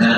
min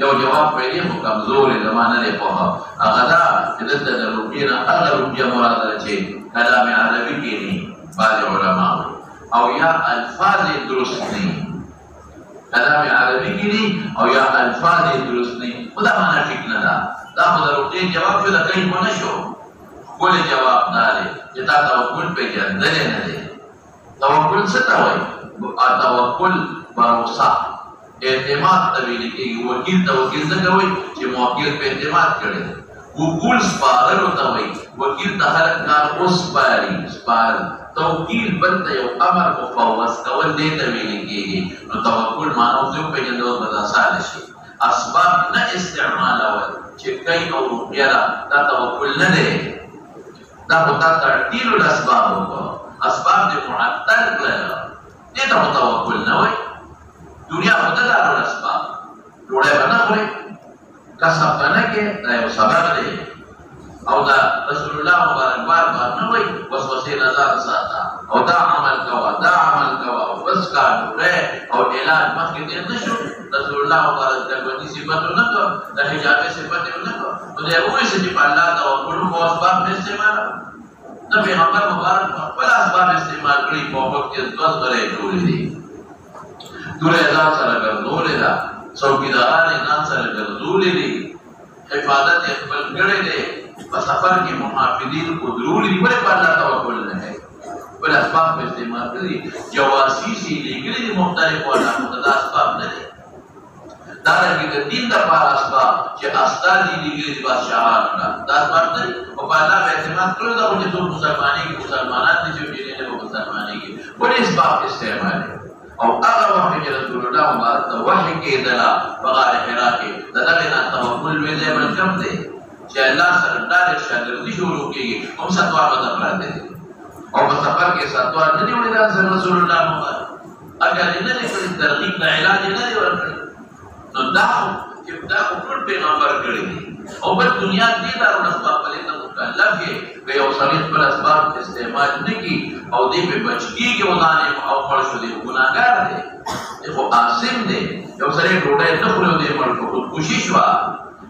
you جواب پیدا خو کمزور زمانه نه په هغه چې د روپینا هغه روپیا مراد ده چې کلام عربي کې نه بعض علما او یا الفاظ درست نه کلام عربي کې نه او یا الفاظ درست نه خدا معنا ټیک نه ده دا خو د روپیا جواب شو دا کوي مو نه شو کول جواب نه لري چې تا توکل پیژندل نه دي توکل څه ته وایي توکل باور اعتماد ته ویل کېږي وکیل ته وکیل څه کوي چې موکل په اعتماد کړي وکول سپارلو ته وایي وکیل ته خلک کار وسپاري سپارل توکیل بل ته یو امر مفوض کول دې ته ویل کېږي نو توکل معنا اوس پیژندل به آسان شي اسباب نه استعمالول چې کوي او روپیا دا توکل نه دی دا هوتا ترتیل الاسباب وکړه اسباب دې معطل کړل دې ته توکل نه وایي دنیا خدا دارو اسباب ډوړې باندې خوري کسب باندې کې دا یو سبب دی او دا رسول الله مبارک بار باندې وایي وسوسه نظر ساته او دا عمل کوا او بس کا ډوړې او اعلان مخکې دې نشو رسول الله مبارک د باندې صفات نه کو د حجاب صفات نه کو نو دا وایي چې په الله توکل او اسباب په استعمال نه پیغمبر مبارک خپل اسباب استعمال کړی په وخت کې دوه غلې ټولې دي دوله ځان سره ګرځولې ده څوکیداران ځان سره ګرځولې دي حفاظت خپل کړې ده په سفر کې محافظین کو ضروري ولې په الله توکل نه ہے ول اسباب په استعمال کړی جواسیسی لګلې دي مختلف علامات د اسباب نه دي دا رنګ د دین د پاره اسباب چې استاد دي لګلې دي بادشاہان دا اسباب نه او په الله په اعتماد کړو دا چې ټول مسلمانان دي چې دې نه مسلمانان دي ولې اسباب استعمال او هغه وخت چې رسول الله مبارک ته وحی کېدله په غار حرا کې د دغه نه توکل ویلې بل کم دی چې الله سره ډېر شاګردي شروع کېږي هم ستوار وته پراته دي او په سفر کې ستوار نه دی وړي رسول الله مبارک اگر نه لري ترغیب نه علاج نه دی ورکړي نو دا چې دا ټول پیغمبر کړی او په دنیا کې دا اسباب په لته مکلف کې یو سړی خپل اسباب استعمال نه کی او دې په بچی کې ودانې او خپل شو دې ګناګار دی خو عاصم دی یو سړی ډوډۍ نه خوري دې مړ کو کوشش وا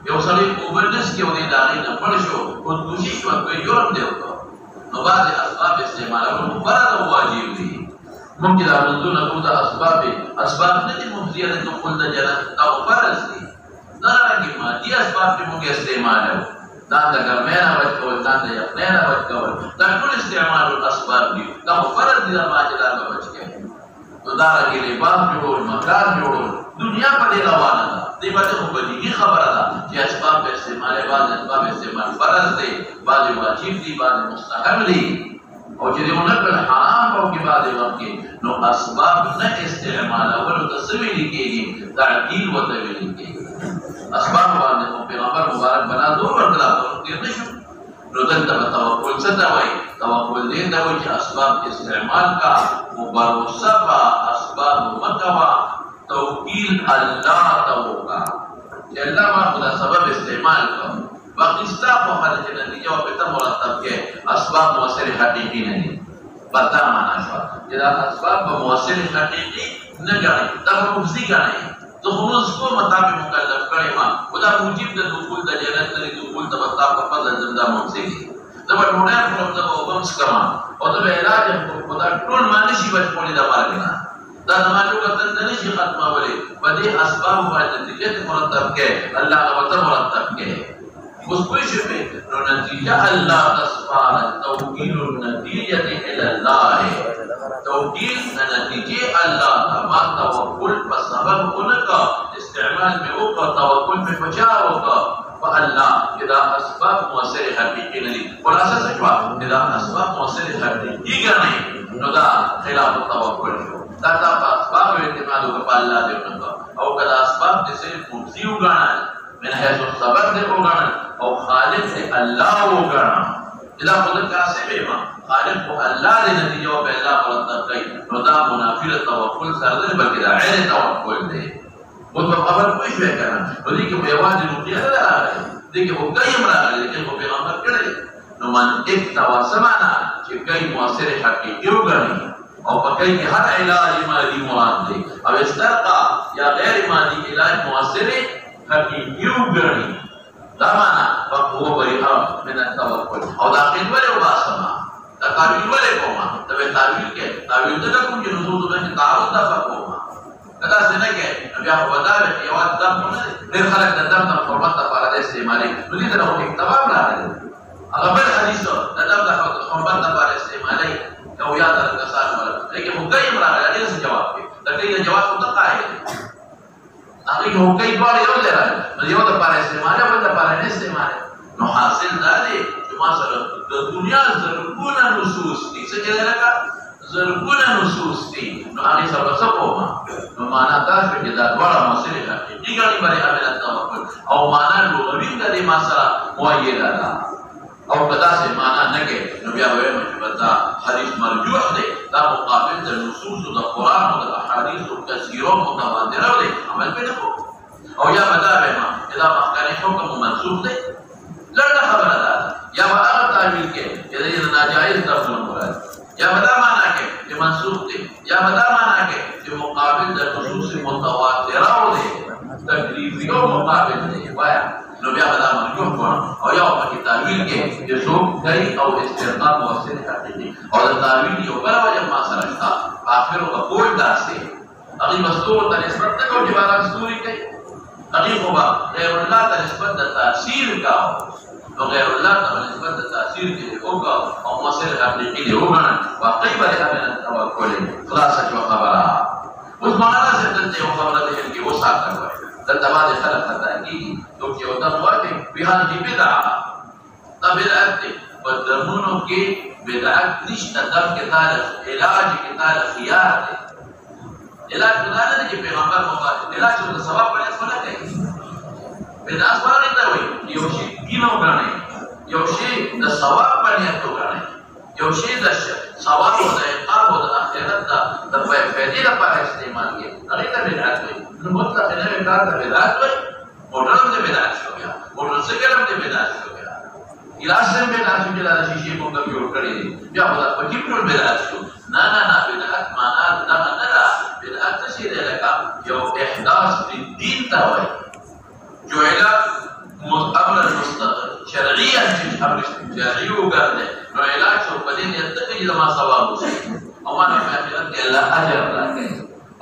یو سړی اوبرنس کې ودې داغې نه پړ شو خو کوشش وا کوي یو دی نو بعد اسباب استعمالولو فرض واجب دي ممکن دا منځونه کوم د اسباب نه دي مفضیه د دخول د جنت او فرض دي دا رنګه مادي اسباب په موږ استعمالو دا د ګرمه بچول دا د یخنه بچول دا ټول استعمال اسباب دي دا فرض دي د ماجرا په بچي نو دا رنګه لباس جوړول مکان جوړول دنیا په دې روانه ده دې باندې خو بدیهی خبره ده چې اسباب په استعمال بعض اسباب استعمال فرض دي بعض واجب دي بعض مستحب دي او چې دې منکل حرام او کې بعد وخت کې نو اسباب نه استعمال اول تصویر کېږي تعدیل و تویل کېږي اسباب باندې پیغمبر مبارک بنا دور ورکړه ورته نشو نو دلته توکل څه ته وایي توکل دې ته وایي چې اسباب استعمال کا مبروسه با اسباب مکوا توکیل الله توکا چې الله ما خدا سبب استعمال کو باقی اسباب په حالت کې نتیجه او په مرتب کې اسباب مؤثر حقيقي نه دي پتا معنا شو چې دا اسباب مؤثر حقيقي نه غواړي دا مفسي غواړي ته خو کو مطابق مکلف کړي ما خدا موجب د دخول د جنت لري دخول د وطا په فضل زنده مفسي دي دا ډوډۍ خپل د وبمس کما او د علاج خدا ټول معنی شي وځ پوری دا مرګ نه دا زمانو کتن نه شي ختمه ولي په دې اسباب باندې نتیجه مرتب کې الله تعالی مرتب کې اس کوئی شبه نو نتیجہ اللہ تصفار توکیل النتیجہ الاللہ توکیل نتیجہ اللہ تمام توکل پر سبب انکا استعمال میں اوکا توکل میں بچار ہوگا فاللہ اذا اسباب مؤثر حقیقی نلی خلاصہ سکوا اذا اسباب مؤثر حقیقی کا نہیں نو دا خلاف توکل شو دا تا اسباب اعتماد ہوگا پا اللہ دے انکا او کدا اسباب دے صرف مفزی اگانا ہے من حیث السبب دے اگانا او خالق سے اللہ اگانا اذا خود کاسب ایما خالق کو اللہ دے نتیجہ و پہ اللہ مرتب کئی نو دا منافر توکل سر دے بلکہ دا عین توکل دے خود پر خبر کوئی شوئے کرنا نو دیکھ وہ یواز نوٹی ہے در آگئے دیکھ وہ کئی امرا گئے لیکن وہ پیغمبر کرے نو من ایک تواسمانا کہ کئی مؤثر حقیقی اگانی اور پکئی کہ ہر علاج مادی مراد دے اب اس طرح کا یا غیر مادی علاج مؤثر حقیقی وګڼي. دا معنا فهو بريء من التوکل. او دا قید ولې وباسما، دا تعویل ولې کوما، دا به تعویل کې تعویل دا کوم چې نصوص باندې تعارض دا کوما. دا څنګه کې بیا په ودار کې یو دم نه ډېر خلک د دم د حرمت لپاره د استعمالي نو دې ته یو تمام راغلی. هغه بل حدیث د دم د حرمت لپاره استعمالي او یاد راکسان ولا لیکن هو کوي راغلی دې څه جواب کې دا کې جواب څه قائل هغه یو کوي په یو ځای راځي نو یو د لپاره استعمالي بل د لپاره نه استعمالي. نو حاصل دا دی چې ما سره د دنیا زرګونه نصوص دي څه کې لکه زرګونه نصوص دي. نو هغه سره څه کومه نو معنا دا چې دا ډول مسلې حقيقي غړي باندې عمل توکل او معنا لغوي د دې ما سره مویدا ده او کدا سے معنا نه کې نو بیا وایي چې دا حدیث مرجوح دی، دا مقابل د نصوص د قران او د احادیث کثیره متواتره دی عمل به نه کو. او یا بدا به ما اذا مخکنی حکم منسوخ دی لړه خبره ده یا هغه تعویل کې چې دا ناجایز لفظ مراد یا بدا معنا کې چې منسوخ دی یا بدا معنا کې چې مقابل د نصوص متواتره دی تکلیفي او مقابل دی وایا. نو بیا بدا مرجوح کړه او یا په تعویل کې چې څوک کوي او استرقاق موثر حقیقي او د تعویل یو بل وجه ما سره شته اخر او قول داسې هغه مستور ته نسبت نه کوي چې بالا مستوري کوي هغه خو به غیر الله ته نسبت د تاثیر کاو نو غیر الله ته نسبت د تاثیر کې اوګه او موثر حقیقي دی وګڼه واقعي به هغه توکل خلاصه خبره. اوس معنا څه ته یو خبره ده چې وساته وایي دلته خلق خطا کیږي تو کې او دا واقع به دې بدعه دا بدعت دی په درمونو کې بدعت نشته. دم کې تعالی علاج کې تعالی خيار دی. علاج خدا نه دی پیغمبر مخاطب علاج د ثواب په اساس نه کوي. بدعت باندې ته وایي یو شی دینو غاڼه یو شی د ثواب باندې ته غاڼه یو شی د ثواب او د عقاب او د آخرت د فائدې لپاره استعمال کوي هغه ته بدعت وایي. نو مطلق نه کار ته بدعت وایي. موټر دې بدعت شو بیا موټر سایکل دې بدعت شو بیا علاج دې بدعت شو چې دا شیشې په کوم جوړ کړی دي بیا په پټي پر بدعت شو. نه نه نه بدعت معنا دا نه ده. بدعت څه دی لکه یو احداث دین ته وایي جوړه امر مستقر شرعيا چې امر شرعي وګرځي نو علاج شو په دې نیت کې چې ما ثواب وشي او ما په آخرت کې الله اجر راکړي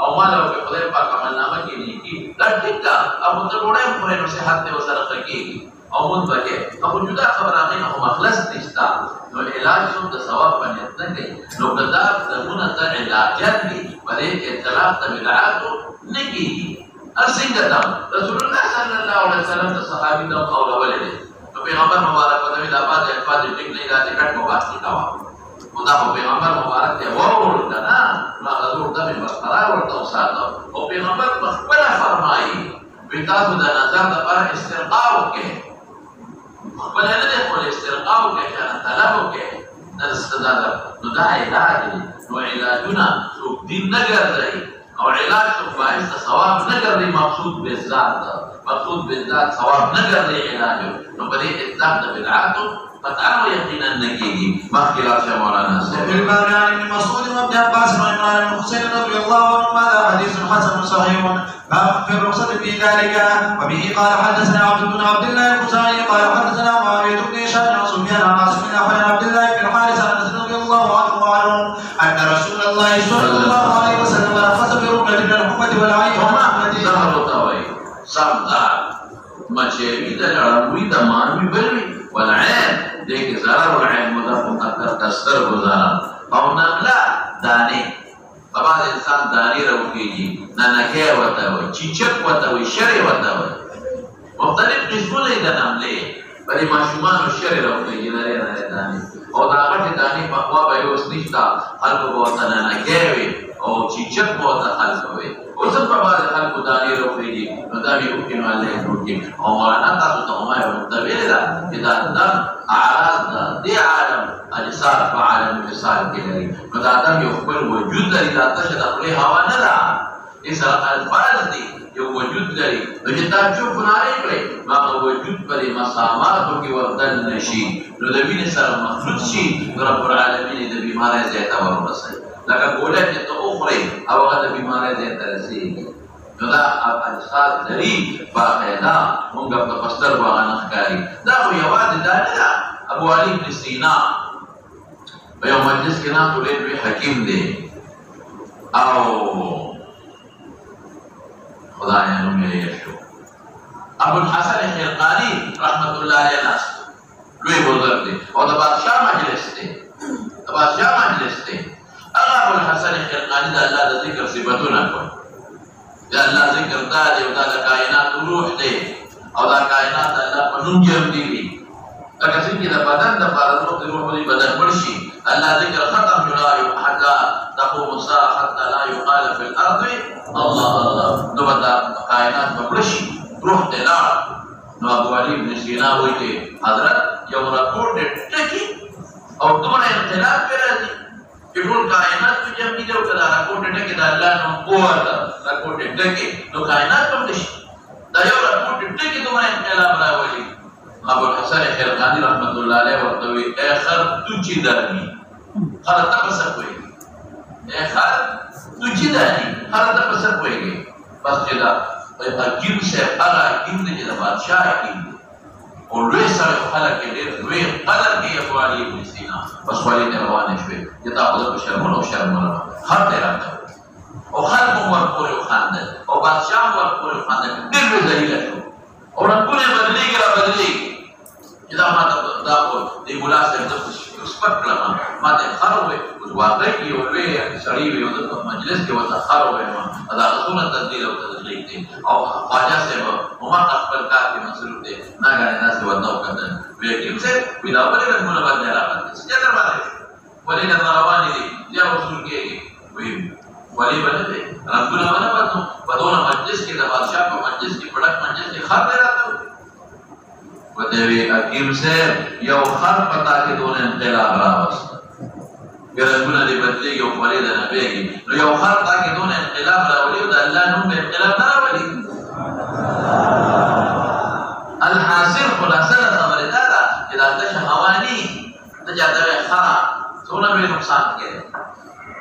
او ما له خدای پاک عملنامه کې لیکي دا ټیک ده او ته وړه په نصيحت ته وسره کوي او مون بګه او جدا خبره نه او مخلص نشتا نو علاج شو د ثواب باندې نه کوي نو کدا دونه ته علاجات دي ولې اطلاق ته بدعات نه کیږي. څنګه دا رسول الله صلی الله علیه وسلم د صحابي د قول ولې نو پیغمبر مبارک په دې لپاره د الفاظ ټیک نه راځي کټ مبارک دا خدا په پیغمبر مبارک دی ورور دا نه ما حضور د برقرار ورته ساته او پیغمبر په خپل فرمایي بتاسو د نظر د پر استرقاء وکړي خپل نه د خپل استرقاء وکړي چې طلب وکړي د استدلال نو دا علاج نو علاجونه څوک دین نه ګرځي او علاج تو باعث ثواب نه ګرځي مقصود به ذات ثواب نه ګرځي علاج نو په دې اطلاق د بدعات قطعا ويقينا نكيجي مخكي لا شيء مولانا وفي الباب عن ابن مسعود وابن عباس وعمران بن حسين رضي الله عنهما هذا حديث حسن صحيح باب في الرخصة في ذلك. وبه قال حدثنا عبد بن عبد الله الخزاعي قال حدثنا معاوية بن هشام عن سفيان عن عاصم بن عبد الله بن الحارث عن انس رضي الله عنه ان رسول الله صلى الله عليه وسلم رخص بركبة من الحمة والعين والعمة سمدار مچوي د لړوي د مانوي بلوي والعين دغه zarar والعين مضاف مقدر کسر گزارا او نملا دانه بابا انسان دانی روکیږي نه نه وته وي چیچک وته وي شری وته وي مختلف قسمونه د نملې بلې ماشومان شری روکیږي نه دانی او دا غټ دانی په خوا به یو سنشتا خلکو وته نه نه او چیچک وته خلکو وي او څه په باندې خلکو دانی روکیږي نو دا به وکړي مالې وکړي او مولانا تاسو ته ما یو متویل دا چې دا اعراض دی عالم اجساد په عالم مثال کې لري نو دا د یو خپل وجود لري دا څه د خپل هوا نه ده اسره الفاظ دي یو وجود لري نو چې تا چوپ نه کړی ما وجود پر مسامات کې وردن نشي نو د وینې سره مخلوط شي رب العالمین د بیماری زیاته ورسي لکه ګوله چې ته اوخري او هغه د بیماری زیاته رسیږي نو دا اجساد لري باقاعده موږ په پستر باندې ښکاري. دا خو یوازې دا نه ده. ابو علي بن سینا په یو مجلس کې ناست و، ډېر لوی حکیم دی او خدای نوم یې هېر شو. ابو الحسن خرقاني رحمت الله علیه ناست لوی بزرګ دی او د بادشاه مجلس دی، د بادشاه مجلس دی. هغه ابو الحسن خرقاني د الله د ذکر صفتونه کوي. د الله ذکر دا دی او دا د کائنات روح دی او دا کائنات د الله په نوم کې دي. لکه څنګه چې د بدن د پاره روح دی، روح دی بدن مړ شي، الله ذکر ختم شو، لا حتى تقوم الساعه حتى لا يقال في الارض الله الله. نو دا کائنات په مړ شي، روح دی لاړ. نو ابو علي بن سینا وایي چې حضرت یو راپور دی ټکی او دومره انقلاب پرې راځي چې ټول کائنات په جمع کېږي او کله راپور دی ټکی د الله نوم ووته، راپور دی ټکی نو کائنات په مړ شي. دا یو راپور دی ټکی دومره انقلاب راولي. ابو الحسن خرقاني رحمت الله علیه ورته وایي ای خر تو چې درني خر ته په څه پوهېږي، ای خر تو چې درني خر ته په څه پوهېږي. بس چې دا حکیم صاحب هغه حکیم دی چې د بادشاه حکیم دی او لوی سړی خلک یې ډېر لوی قدر کوي. ابو علي بن سینا بس خولې ته روانې شوې چې تا خو زه په شرمولو او شرمولم خر دی راته او خلک هم ورپورې وخاندل او بادشاه هم ورپورې وخاندل. ډېر لوی ذلیله شو او رنګونه یې بدلېږي را بدلېږي چې دا ما ته دا خو دې ملا صاحب زه سپک کړم، ما ته خر ووایي. اوس واقع کې یو لوی سړی وي او زه په مجلس کې ورته خر ووایم، دا څومره تدبیر او تدریج دی. او خواجه صاحب هماغه خپل کار کې مصروف دی. ناګهانه داسې ورته وکتل، ویې حکیم صاحب وایي دا ولې رنګونه باندې راغلي، څه چېرته باندې ولې رنګونه روانې دي، بیا وصول کېږي. وایي ولې به نه دی رنګونه به نه بدلو، په دونه مجلس کې د بادشاه په مجلس کې په ډک مجلس کې خر دی راته وته وی حکیم صاحب یو خر پتا کې دونه انقلاب راوست، ګرځونه دې بدلېږي او خولې ده نه بیږي. نو یو خر پتا کې دونه انقلاب راولي او د الله نوم به انقلاب نه راولي. الحاصل خلاصه د خبرې دا ده چې دا تشه هواني ته چاته وایي خره څومره لوی نقصان کوي،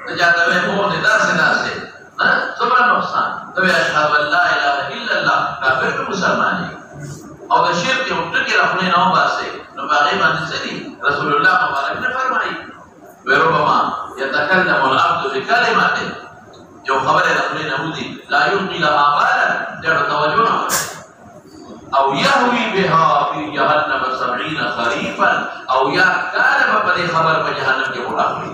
ته چاته وایي مور دې داسې داسې څومره نقصان، ته وایي اشهد ان لا اله الا الله کافر به مسلمان یې او د شرک یو ټکی را خولې نه وباسئ. نو په هغې باندې څه دي رسول الله مبارک نه فرمایي وربما يتكلم العبد بكلمة یو خبره د خولې نه وځي لا یلقي لها بالا ډېره توجه نه ورکوي او یهوي بها في جهنم 70 خریفا او یا کاله به په دې خبر په جهنم کې وراخلي.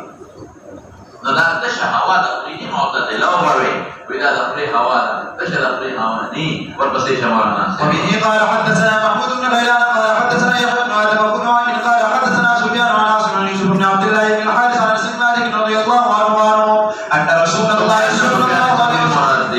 نو دا تشه هوا د خولې نه معتدله وبوي وی دا د خولې هوا ده، تشه د خولې هوا نه ورپسې شمارنا. وبه قال حدثنا محمود بن غيلان قال حدثنا يحيى بن ادم بن نعيم قال حدثنا سفيان عن عاصم بن يوسف بن عبد الله بن الحارث عن انس بن مالك رضي الله عنه ان رسول الله صلى الله عليه وسلم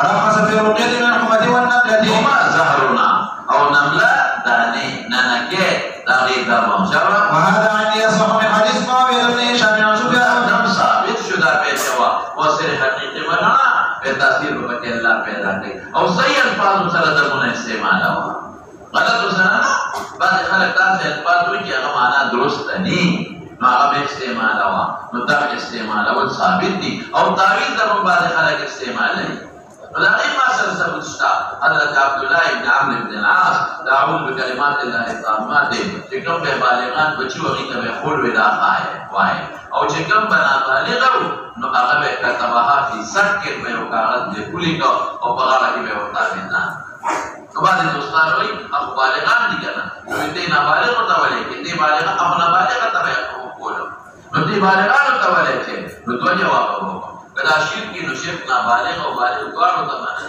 رخص في رقية من الحمد والنملة وما زهرنا او نملة داني ننكي داغي دابا شبا وهذا عندي يصح من حديث معاوية بن هشام عن سفيان نم ثابت شدہ پیشوا وصر حقیقی منا پہ تاثیر بکے اللہ پیدا کی او صحیح الفاظ مسلطمون استعمال ہوا غلط سنا بعض خلق تاثیر الفاظ ہوئی کہ اگر معنی درست نہیں معنی استعمال ہوا نتاق استعمال ہوا ثابت دی او تعویل در بعض خلق استعمال ہے ولكن ما سلسل الشتاء حضرت عبد الله بن عمرو بن العاص دعوه بكلمات الله التامات چې کوم به بالغان بچي وغي ته به خور ودا وای او چې کوم بنا بالغو نو هغه به کتبها فی سکر به وکړه د کلی کو او په هغه کې به وتا وینا نو باندې دوستان وای هغه بالغان دي کنه نو دې نه بالغ ته ولې دې بالغ هغه نه بالغ ته به کوله نو دې بالغان ته ولې چې نو دوه جواب وکړه کدا شرک نو شرک نابالغ او بالغ دواړو ته معنی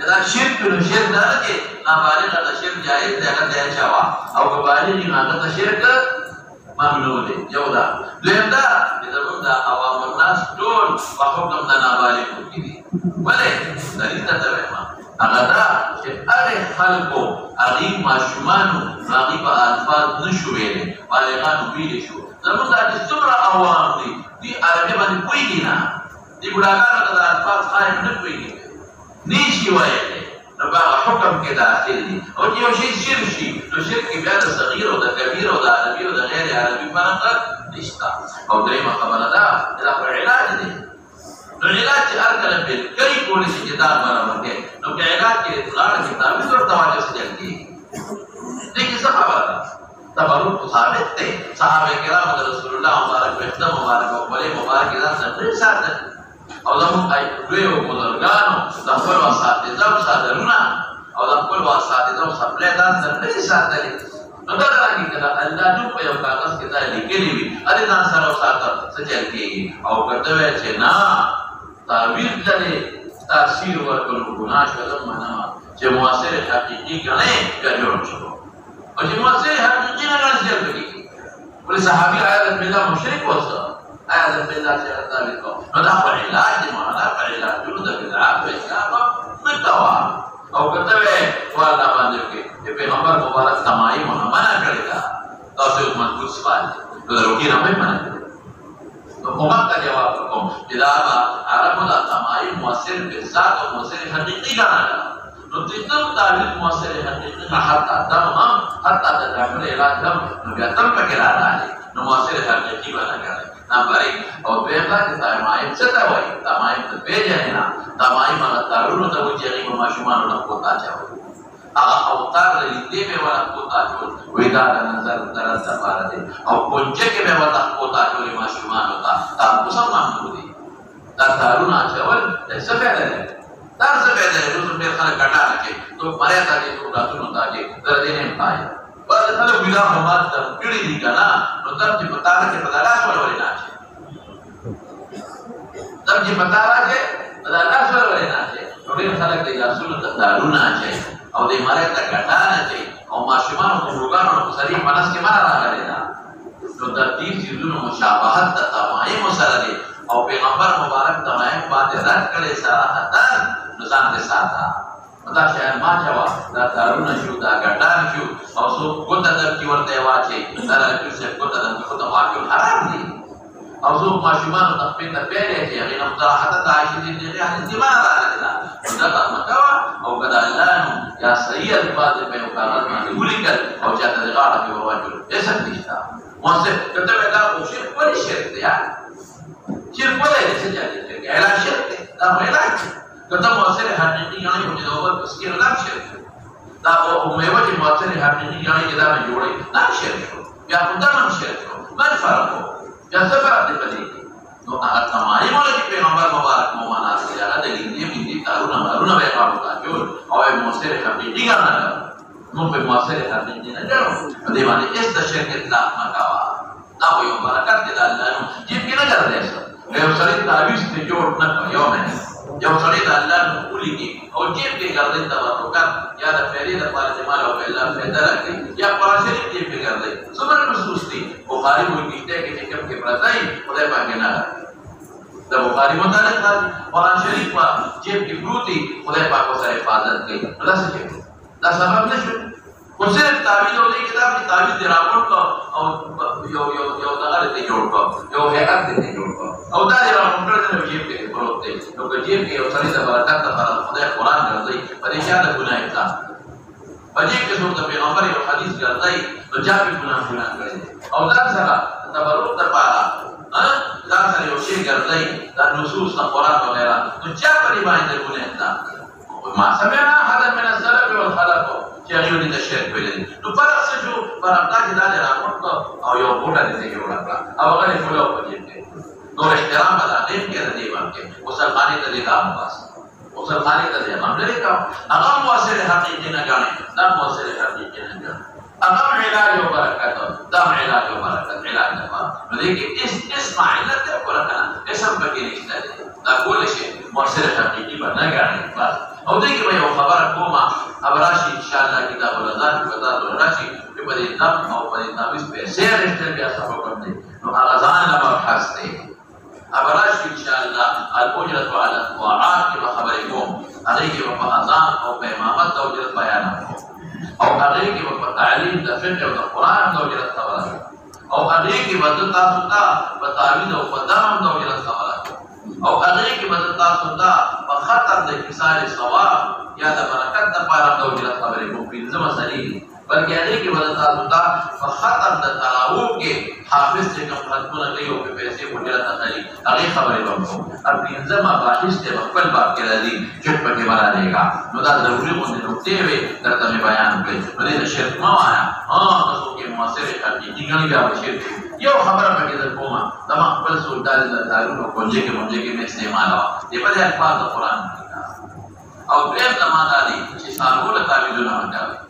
کدا شرک نو شرک دا نه چې نابالغ ته شرک جایز دی هغه ته چاوا او که بالغ نه هغه ته شرک ممنوع دی. یو دا دویم دا چې زموږ د عوام الناس ټول په حکم د نابالغ کې دي. ولې دلیل ته وایم هغه دا چې هغه خلکو هغه ماشومانو هغه په الفاظ نشو ویلې بالغانو ویلې شو. زموږ د څومره عوام دي دی عربی باندې پوهیږي نه، دی ګډاګانو ته د الفاظ قائم نه پوهیږي نشي وایلی نو په حکم کې داخل دي. او چې یو شی شرک شي نو شرک کې بیا د صغیر او د کبیر او د عربي او د غیر عربي فرق نشته. او درېیمه خبره ده دا پر علاج دی نو علاج هر کله به کئی کولی شي چې دا برابر دی نو که علاج کې لاړ کې تعویذ ورته واجب سجل کی دې کې څه خبره ده تبرک ثابت دی صحابه کرام د رسول الله مبارک وخته مبارک او بلې مبارک دا څنګه ساتل او زموږ اي دوی او بزرګانو د خپل اساتذه او صادرونه او د خپل اساتذه او سپلې دا څنګه ساتل نو دا راځي کله الله نو په یو کاغذ کې دا لیکلي وي ا دې ځان سره ساتل سجل کیږي او کته چې نه تعویذ لري تاثیر ورکول ګناه شوه معنا چې موثر حقيقي غنه کړو شو او چې موثر حقيقي نه غنځي ولې صحابي آیات بالله مشرک وسه آیات بالله چې تعویذ کو نو دا په علاج معنا په علاج د بدعات او اسلام متوا او کته والله باندې کې پیغمبر مبارک تمایم منع کړی دا تاسو یو مضبوط سوال د روکی نه منع کړی نو کومه کا جواب کوم چې دا عربو د تمایم مؤثر په ذات او مؤثر حقيقي ګڼل نو چې تم تعریف مؤثر حقيقي نه حتی دم هم حتی د داخل علاج هم نو بیا تم پکې راځي نو مؤثر حقيقي باندې ګڼل نمبر 1 او دویم دا چې تمایم څه ته وایي تمایم ته پیژنې نه تمایم هغه تارونو ته وایي چې موږ ماشومان نه کوتا چاوي هغه اوتار لري دې به ولا کوتا چول وې دا نظر درته پاره دي او پنځه کې به ولا کوتا چول ماشومان وتا تاسو سم مانو دي دا تارونه چول څه فائدہ ده دا څه فائدہ ده نو په خلک کټا راکې نو مړیا ته دې نو راتلو ته دې دې نه پای ولې خلک بلا همات ته کړي دي کنه نو تر چې پتا راکې پتا لا شو ولې نه تر چې پتا راکې پتا لا شو ولې نه نو دې خلک دې رسول ته دارونه اچي او دې مړیا ته کټا راکې او ماشومان او بزرګانو په سړي منس کې مار راغلي دا نو د دې چیزونو مشابهت د تمایم سره دي او پیغمبر مبارک تمایم باندې رد کړي صراحتاً نو ځان دې ساته دا شاید ما جواب دا دارونه شو دا ګټان شو او څو کوته در کې ورته واچي دا راځي چې کوته د کوته واقع حرام دي او څو ماشومان د خپل ته پیلې چې هغه نو صراحتاً د عائشې دې دې ما راغلي دا دا مکوا او کدا الله یا صحیح الفاظ په یو کاغذ باندې ولیکل او چې ته غاړه کې ورواچو ایسا نشته واسه کته دا شرک ولی شرک دی شرک ولی څه دی علاج شرک دی دا علاج کته موثر حقيقي غني او د اول تسکیر نه شرک دا او مېوه چې موثر حقيقي غني دا نه جوړي دا شرک بیا خدای نه شرک ما فرق یا څه فرق دی په دې نو هغه تمامي مولوی پیغمبر مبارک مومنات دی هغه د دې تارونه به پاو جوړ او موثر حقيقي غني نو په موثر حقيقي نه جوړ په دې باندې اس د شرک اطلاق ما کاوه دا یو برکت دی الله نو چې کله درته یو سړی تعویذ ته جوړ نه یو نه یو سړی د الله نو کولی کی او جیب کې ګرځي تبرکات یا د فعلی د پاره مال او الله پیدا راکړي یا پراشری جیب کې ګرځي څومره محسوس دي بخاری مو کېته کې کوم کې پرځای خدای باندې نه د بخاری متعلق قرآن شریف په جیب کې پروتي خدای پاک سره حفاظت کوي الله څه دا سبب نشو خو صرف تعویذ او دې کتاب کې تعویذ دی راپورټ او یو دغه دې جوړ کو یو هیئت دې جوړ کو او دا یو راپورټ دې جیب کې پروت دی نو په جیب کې یو سړی د برکت لپاره خدای قرآن ګرځي پریشان ګناه احسان په جیب کې څو د پیغمبر یو حدیث ګرځي نو چا په ګناه کړی او دا سره تبرک لپاره دا سره یو شی ګرځي دا نصوص د قرآن وغیرہ نو چا په باندې ګناه احسان ما سمعنا حدا من السلف والخلف چې هغه دې شرک ویلي نو فرق څه شو فرق دا چې دا راپورټ او یو بوټه دې جوړ کړه او هغه یې فلو کوي نو احترام بدا دې کې دې باندې مسلمانۍ ته دې کام پاس مسلمانۍ ته دې باندې کام هغه موثر حقيقي نه غاڼه دا موثر حقيقي نه غاڼه هغه علاج او برکت دا علاج او برکت علاج نه نو دې کې اسمع علت ته ورکړه اسم پکې نشته دا کول شي موثر حقيقي باندې غاڼه بس او دې کې یو خبره کومه ابراشي ان شاء الله کتاب الازان په وضاحت راشي په دې نام او په دې تعویذ په سیر رښتیا بیا سبب کوي نو اذان له مبحث دی ابراشي ان شاء الله الاجرت على الطاعات كما خبركم عليه په اذان او په امامت او اجرت بیان او عليه په تعلیم د فقه او د قران او اجرت خبره او عليه کې بدل تاسو ته په تعویذ او په دام او اجرت خبره او عليه کې بدل تاسو ته په خطر د کسال ثواب یا د برکت د پاره د اجرت خبرې کوم په ځما سړي بلکې هغه کې بدل تاسو ته ختم د تراوح کې حافظ چې کوم ختمونه کوي او په پیسې وړل تخلي هغه خبرې وکړو اب پنځه مباحث ته خپل باب کې راځي چې په کې مرا دیګا نو دا ضروري مونږ نقطې وي درته بیان کړي نو دې شرط ما وایا تاسو کې موثر حقیقي غني بیا شرط یو خبره پکې در کومه دا خپل سلطان د دارونو کوجه کې مونږ کې استعمال وا دې په الفاظ قرآن او دې زمانہ دي چې سارو له تعویذونه وکړي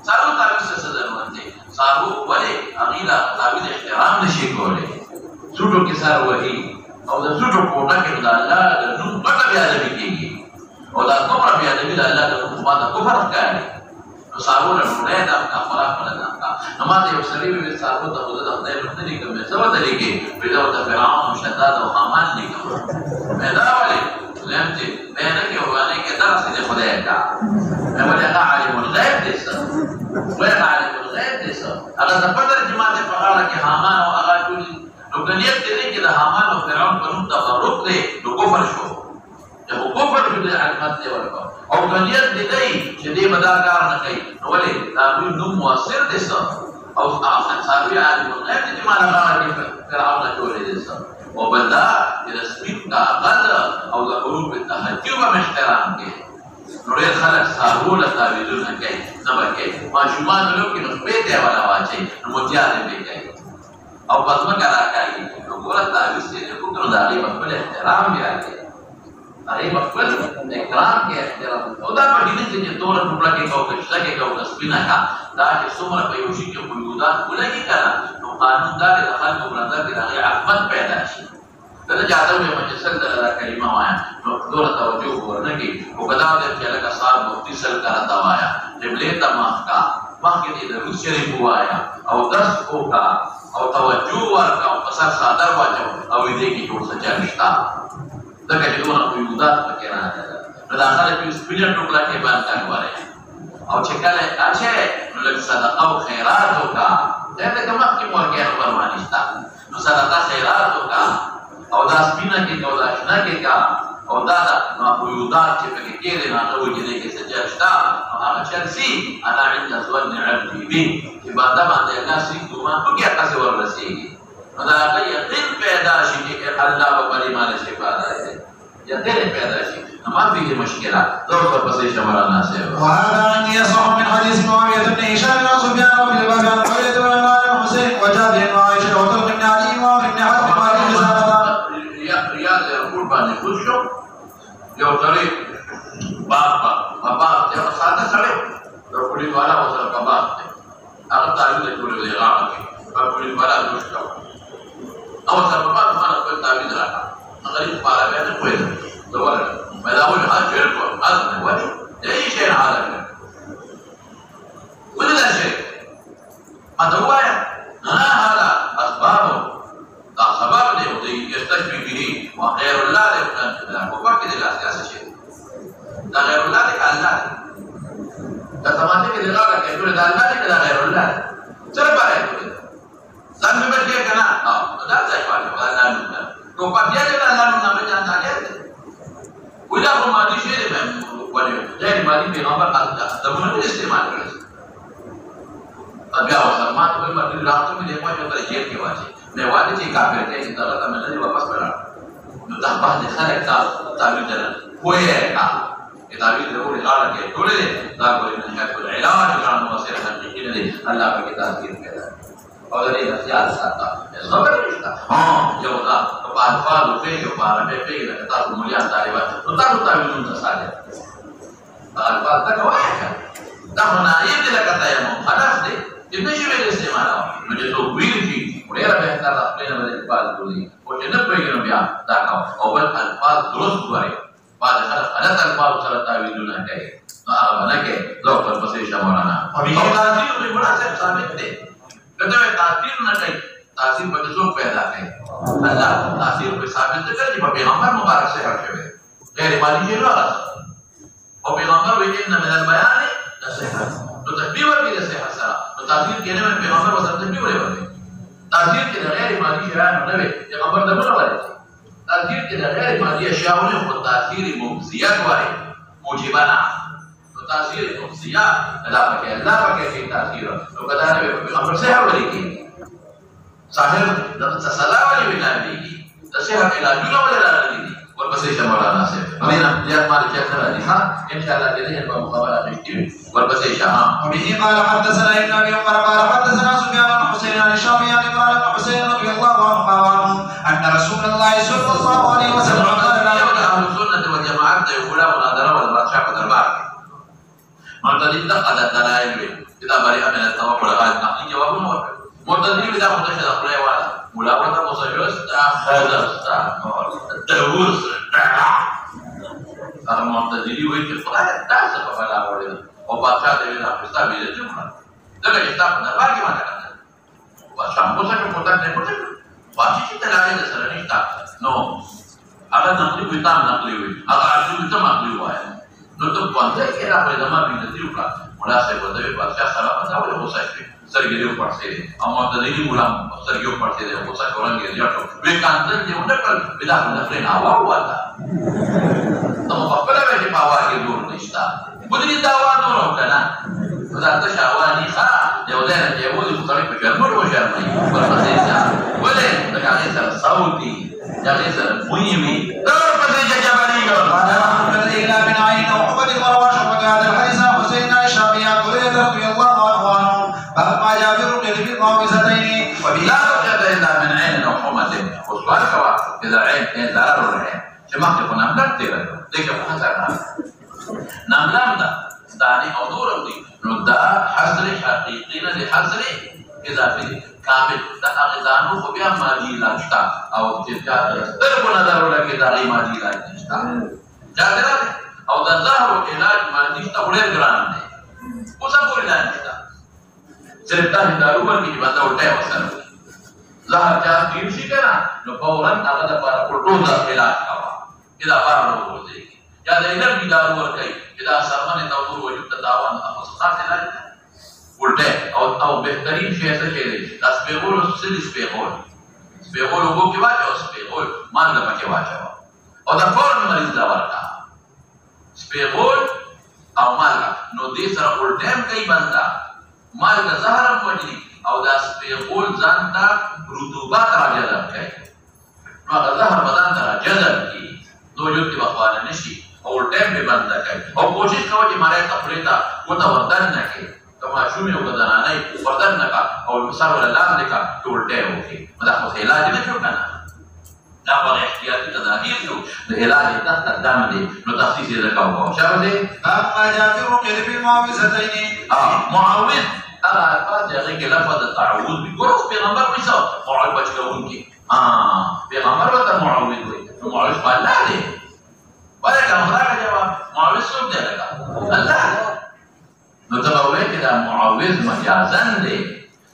سارو تعویذ څه ضرورت دی سارو ولې اغیلا تعویذ احترام نشي کولای سوټو کې سارو وهي او د سوټو کوټه کې د الله د نوم پټه بیا د کېږي او دا کومه بیا د الله د نوم په کفر کوي نو سارو له ډېر د خبره په لاره نو ما دې وسري وي سارو ته د خدای په دې کې مې څه ودلې کې په دا فرعون مشدد او حامان لیکو مې دا ولې لمتي مې نه کې وانه کې درس دې خدای کا مې ولې عالم الغیب دې څه وای عالم الغیب دې څه هغه د بدر جماعت په اړه کې حامان او هغه ټول نو کنيت دې کې د حامان او فرعون په نوم تبرک دې نو کفر شو ته کفر دې علامات دې ورکو او کنيت دې چې دې مدارکار نه کوي نو ولې دا نوم موثر دې څه او صاحب عالم الغیب دې ما نه راغلی فرعون ته ولې دې څه او بلدا رسمي کا قدر او د حروف التهجم احترام کې نو ډېر خلک سارو له تعویذونه کوي نه کوي ماشومان له کې نو په دې والا واچي نو متیار دې کوي او پدما کرا کوي نو ګور تعویذ دې کو نو د هغه خپل احترام بیا کوي هغه خپل احترام کې احترام او دا په دې چې تور ټوټه کې کوو کښته کې کوو سپینا کا دا چې څومره په یو شي کې وجودات ولګي کړه نو قانون دا د خلکو برابر د هغه عظمت پیدا شي دا چاته وي چې څنګه دا کلمه وایا نو دوله توجه ورنګي او کدا دې چې لکه صاحب مفتی سره کرتا وایا جبلې تماخکا مخکې دې د شریف وایا او درس وکا او توجه ورکا او پسر صادر واچو او دې کې ټول څه چلشتا دا کې دوه وجودات پکې راځي دا خلک په سپینر ټوکلا کې باندې کوي او چې کله اچھے نو لږ صدقه او خیرات وکا دا کوم کې مورګه پرمانشتا نو صدقه خیرات وکا او دا سپینا کې او دا شنا کې کا او دا نو وجودات چې پکې کېږي نه نو چې کې سجاشتا او هغه چرسي انا عند ظن عبدي بي چې باندې الله سي کومه په کې تاسو ورسېږي دا یقین پیدا شي چې الله په بری مال شفا راځي یقین پیدا شي ما فيه مشكله ضرب بسيط شمرنا سيف وهذا أن يصح من حديث معاوية بن هشام بن سفيان وابن الباب عن عبيد بن حسين وجابر وعائشة وطلق بن علي وعمر بن حاتم وعلي بن رياض يقول بعد خشوع يو طريق باب يا ساده سره يقول والا وصل كباب هذا تعبير يقول لي غلط يقول والا مشكله او سبب ما قلت تعبير غلط غريب على بيت كويس دور ما داول حاجه هذا وجه اي شيء عالمي كل شيء ادوايا هذا اسبابه دا سبب دی او دی یستشفی به وغیر الله له کله په پکې د لاس شي دا غیر الله دی الله دا سمانه کې دغه کې ټول دا الله دی دا غیر الله سره پاره ځان به کې کنه دا ځای پاره الله نه تو پاتیا دې الله نو نه ځان دا کې ولا په مادي شي دی ولې دا مادي پیغمبر دا موږ استعمال کړی بیا مسلمان کوئی مطلب راستو میں دیکھو جو تر جیل کے واچے میں وعدے چی کافر کے کہ اللہ تعالی نے واپس کرا نو دا بعد خلق تا تعبیر جنا ہوئے ہے کا کہ تعبیر ضرور اعلی کے تھوڑے دا کوئی نہیں ہے کوئی علاج جان واسطے حقیقی نے اللہ کی تاثیر پیدا اور یہ اختیار ساتھ خبر رشتہ ہاں جو دا بعد فاض پہ جو بارے پہ لگتا مليان تعریفات تو تعبیر ان سارے الفاظ تک وایا دا منائب دې لکه یم هدف دې چې نشي ویل استعمال نو چې تو ویل شي ډېر به تر خپل نه الفاظ دوی او چې نه پیژنو بیا دا کو او بل الفاظ درست وایي بعد خلک غلط الفاظ سره تعویذونه کوي نو هغه نه کې ډاکټر پسې شمولانا او تاثیر په مناسب ثابت دی کله تاثیر نه کوي تاثیر په څو پیدا کوي الله تاثیر په ثابت کوي چې په پیغمبر مبارک سره راځي غیر مالی نه راځي او پیغمبر وایي ان من البيان نو تشبیه ورکی د صحت سره نو تاثیر کې نه پیغمبر وسره تشبیه ورکی تاثیر کې د غیر مادي شیانو نه وي پیغمبر دغه ورکی تاثیر کې د غیر مادي اشیاء نه خو تاثیر مجزیات وایي موجبانا نو تاثیر نفسیه دا پکې الله پکې کې تاثیر نو کدا نه پیغمبر سره ورې کې ظاهر د سزا ولې ویناږي د صحت علاجونه ولې راغلي ورپسې مولانا صاحب امینه یا مالک یا خلادي ها ان شاء الله دې په مخابره کې ورپسې شاه وبه قال حدثنا ابن ابي عمر قال حدثنا سفيان بن حسين عن الشافعي عن ابراهيم بن حسين رضي الله عنه ان رسول الله صلى الله عليه وسلم قال لا اهل السنه والجماعه يقول مناظره والبادشاه په دربار معتدل قد الدلائل كتاب بريئه من التوكل غايه نقلي جوابونه معتدل اذا متشهد اخلاق ولا ملاوطه مصيرس هذا التلوث هغه معتدلی وایي چې خدای تاسو په بلا وړي او بادشاہ دې نه پښتا ویل جوړه دغه کتاب نه باندې ما کړل بادشاہ مو څه په تاسو نه پټه واچې چې تلای د سره نشتا نو هغه نقلي وي تام نقلي وي هغه اړتیا ته نقلي وای نو ته باندې کې را په دماغ کې دې وکړه مناسب ودوي بادشاہ سره په دا ولې وسایي سرګي دې پړسي او معتدلی غلام سرګي پړسي دې وسایي اورنګي دې اټو وې کاندل دې ونکړ بلا نه فرین اوا والا نو په خپل باندې په اوا کې دور نشتا بدري دا وا نور وکړه دا ته شاوانی ښا یو ځای نه یو د خپل په جرمر و شرمای ورپسې ځه ولې دا هغه سره صوتي دا هغه سره مویمي دا ورپسې جبالي قال رحمه الله بن عين وعبد المروان وقال الحديث حسين الشافعي قريب رضي الله عنه باب ما جاء في الرقيه بالمعوذتين وبلا رقيه الا من عين او حمى وسؤال كوا اذا عين ضرر العين جماعه كنا نملك دغه په حساب نملام دا داني او نور دي نو دا حصر حقيقي نه حصر اضافي كامل دا اغذانو خو بیا مادي لاشتا او تجا درب نظر لکه دا غي مادي لاشتا جاده او دا ظاهر علاج مادي تا وړل ګران دي اوسه پورې نه نشتا صرف دا دارو ورکی باندې وټه وسره ظاهر چا تیر شي کنه نو فورن هغه د پر ټول علاج کاوه کدا بار وځي یا د انرژي دارو ورکي کدا سرمنه تاسو وجود تداوان افسقات علاج ورته او بهترین شی څه دی تاسو به ورو سلیس به وګو کې واچو سپیغول مان د پکې واچو او دا فورن مریض دا ورکا سپیغول او مالګه نو دې سره ولټم کوي بندا مالګه زهر پوجي او دا سپیغول ځان ته رطوبت راجذب کوي نو هغه زهر بدن ته راجذب کوي نو یو کې بخواله نشي او ولټم به بندا کوي او کوشش کوي چې مړی تفریطا وته وردن نه کوي کما شومي او بدنانه وردن نه کا او سر ولا لاندې کا ټولټه وکي دا خو علاج نه شو کنه دا په احتیاطي تدابیر شو د علاج تحت دم دي نو تخصیص یې وکاو شاو دي اما جاء في الرقيه بالمعوذتين معوذ هغه الفاظ هغه کې لفظ تعوذ ګورو پیغمبر وایي معوذ بچون کې پیغمبر وته معوذ وایي معوذ الله دی ولکه هغه جواب معوذ څوک دی الله نو تبوي کې دا معوذ مجازن دی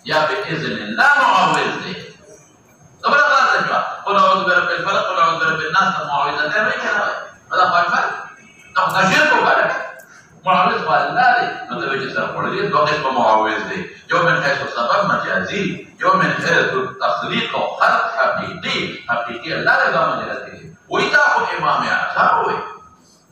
یا باذن الله معوذ دی خبره راځي چې قل اعوذ برب الفلق قل اعوذ برب الناس معوذتين وایي کنه دا په فرق دا تشهیر وکړه معوذ والله دی نو ته چې سره پړلې دوه قسم معوذ دی یو من حيث سبب مجازي یو من حيث تصديق او خلق حقيقي الله دا مجاز دی وای دا خو امام اعظم وای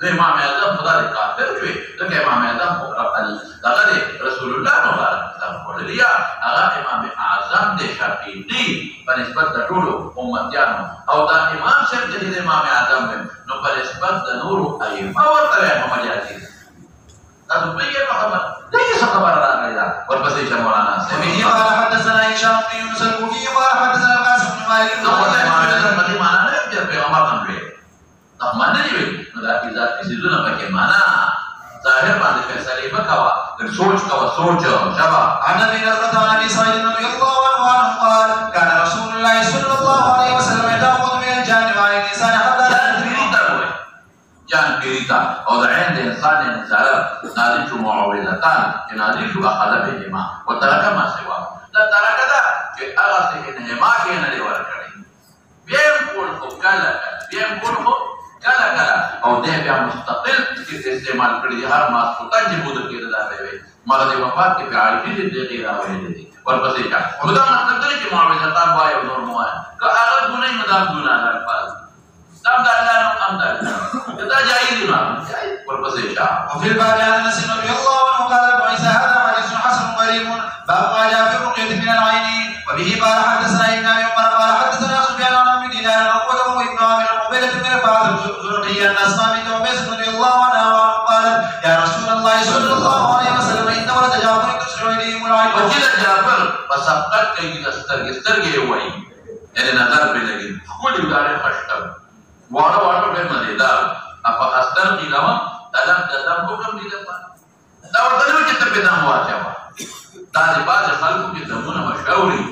د امام اعظم خدای کافر شوی دغه امام اعظم مقرب دغه رسول الله مبارک صلی الله هغه امام اعظم د شفیعی په نسبت د ټولو امتیانو او دا امام شیخ د امام اعظم نو په نسبت د نور ائمه ورته مجازي تاسو په یوه خبره دغه خبره راغلی دا ورپسې چې مولانا وبه قال حدثنا هشام بن يونس الكوفي قال حدثنا القاسم بن مالك نو خدای امام اعظم په معنا نه چې پیغمبر هم وي دا معنا نه وي نو دا ذاتي سيزونه پکې معنا ظاهر باندې فیصله وکوا د سوچ شبا عن ابي هريره عن ابي سعيد رضي الله عنه قال كان رسول الله صلى الله عليه وسلم يتأخذ من الجانب عن الانسان حتى جان پیریتا او د عین د انسان نظر نازل شو معوذتان چې نازل شو اخذ بهما وترک ما سوا دا ترک دا چې هغه څه نه ما کې نه دی ورکړي بیم کول خو کله او ده بیا مستقل استعمال کړی هر ما څه چې بود کې دا دی مراد وفات کې فعال دي دې راوړي دي ورپسې کا خدا مطلب دی چې معوذتان وایي او نور موایي که هغه ګناه نه دا ګناه نه پاس دا الله نو امداد دا جایز نه ورپسې شاه. وفي الباب عن انس رضي الله عنه قال ابو عيسى هذا حديث حسن غريب باب ما جاء في الرقية من العين. وبه قال حدثنا ابن ابي عمر قال حدثنا سفيان عن عبد دينار وله ابن عامر عبيدة بن رفاعة الزرقي ان اسماء بنت عبيس رضي الله عنها قالت يا رسول الله صلى الله عليه وسلم ان ولد جعفر تسرع اليهم العين. وكيل جعفر فسبقت كي سترګې وایي یعنی نظر په لګي خو دې ډاره خشتم واړه واړه په مزیدار اپا استر کی لوا دلم دلم کو کم دي لپاره دا ورته نو چې ته په دم واچوا دا د باز خلکو کې دمونه مشاوري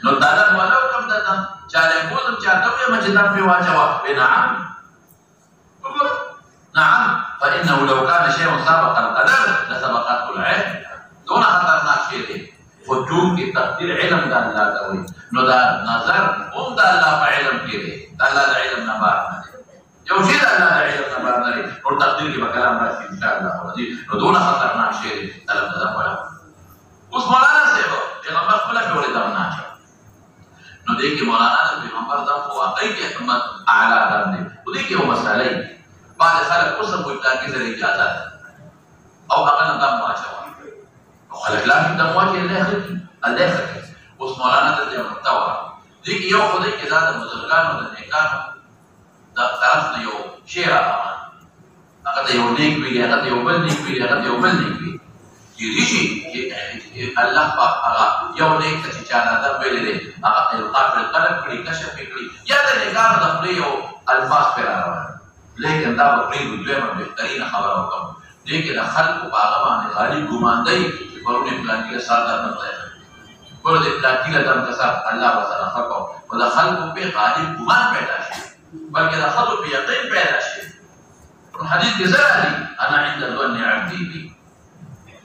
نو دلم ولو کم دلم چاله کوم چاته په مجدم په واچوا بنعم نعم فانه لو كان شيء سابق القدر لسبقته العلم دون خطرناک شی دی وجود کی تقدیر علم دا الله کوي نو دا نظر هم دا الله په علم کې دی دا الله د علم نه بار نه یو شی دا الله د علم نه بار نه او تقدیر کې کلام راشي ان شاء الله ورته نو دونه خطرناک شی دی طلب دا وایو اوس مولانا صاحب پیغمبر خپل په ولې دا نه نو دې کې مولانا د پیغمبر د واقعي کې همت اعلی باندې و دې کې یو مسئله بعد خلک اوس په اطلاق سره اجازه او هغه نه دم واچو خلک لا دم واچي الله خلک اوس مولانا د دې محتوا دې کې یو خدای کې ذات بزرګانو د نیکانو د طرف نه یو شعر هغه د یو نیک وی هغه د یو بل نیک وی هغه د یو بل نیک وی چې الله پاک هغه یو نیک چې چانه دا ویلې دي هغه القاف القلب کړي کشف کړي یا د نیکانو د خپل یو الفاظ پر راوړل لیکن دا په دې دویمه بهترینه خبره وکړه دې کې د خلکو په هغه باندې غالي ګمان دی چې پرونه پلان کې ساده نه دی ورته پلاټی له دم کسر الله وسره خلقو او د خلقو په غالب ګمان پیدا شي بلکې د خلقو په یقین پیدا شي په حدیث کې زرالي انا عند ظن عبدي بي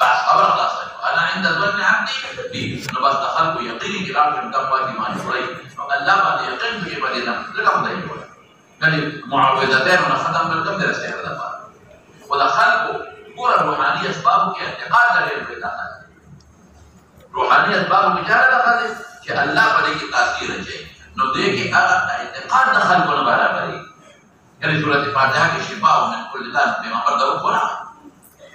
بس خبر خلاص انا عند ظن عبدي بي نو بس د خلقو یقین کې راځي د پاتې ما شوي او الله باندې یقین کې باندې نه رقم دی یعنی معوذتين من ختم بالكم درسته هذا ولا خلقو ګور روحاني اسباب کې اعتقاد لري په داخل روحاني اسباب مجاله دغه چې الله په دې کې تاثیر اچي نو دې کې هغه اعتقاد د خلکو نه برابرې یعنی سورۃ فاتحه کې شفاء من كل داء پیغمبر دا وکړه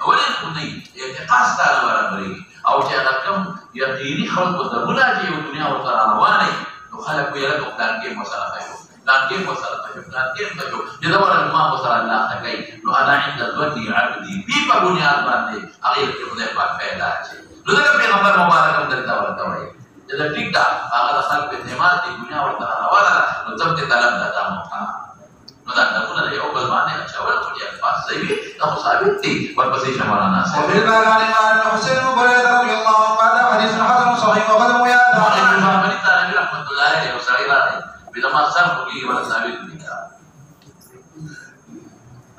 اولین خو نه اعتقاد ستاسو برابرې او چې هغه کوم یقیني خلکو ته بولا چې یو دنیا ورته روانه نو خلکو یې له پلان کې مسله کوي پلان کې مسله کوي پلان کې کوي چې دا ورته ما مسله الله کوي نو انا عند ظن عبدي بي په بنیاد باندې هغه کې خدای پاک پیدا شي نو دا پیغمبر مبارک هم درته ورته وایي چې دا ټیک دا هغه د خلکو اعتماد دی دنیا ورته روانه نو څه ته طلب ده دا نو دا دغه یو بل باندې اچول خو یې پاس صحیح دا ثابت دي ورپسې شمارانه وفي الباب عن عمران بن حسين وبريدة رضي الله عنه قال حديث حسن صحيح وقدم يا رحمة الله عليه وسلم بما صرف به ولا ثابت دي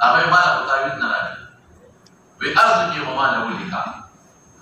هغه ما له ثابت نه راځي وی ارض کې وما له لیکا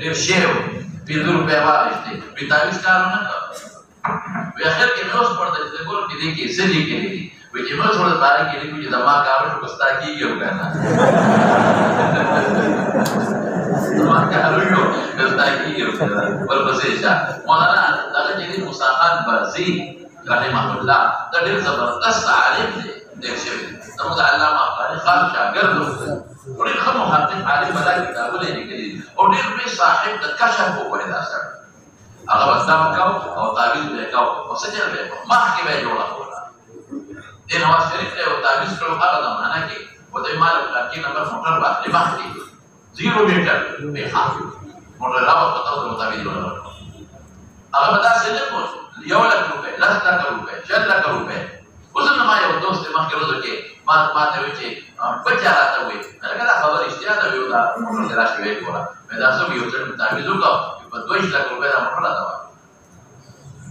ډېر شیو 50 روپے واغشته 45 کارونه کړ وی اخر کې نو پړد چې ګور کې دي کې سړي کې دي وی چې نو څور بار کې دي چې دما کارو شو کستا کیږي وکنه دما کارو شو کستا کیږي وکنه ورپسې ځه مولانا دغه چې مصاحب برزي رحمه الله دا ډېر زبردست عالم دی دغه نو د علامه طارق خان شاګرد ورې خمو حقیقت عالم بلا کتابونه لیکلي او ډېر به صاحب د کشف وکړي دا سره هغه وسام کاو او تعویذ به کاو او سجل به ما کې به جوړه وکړه د نواز شریف له تعویذ کړو هغه د معنا کې او د مال کې نمبر موټر باندې باندې 0 میټر به ها موټر راو په تاسو مطابق دی هغه به داسې نه کوي 1 لک روپۍ 10 لک روپۍ 10 لک روپۍ اوس نو ما یو دوست مخکې ورته کې ما ته وی چې بچا راته وي هغه دا خبر اشتیا دا یو دا موټر راشي وی ګوره مې دا څه یو څه تعویض وکړ په 2 لک روپۍ دا موټر راځه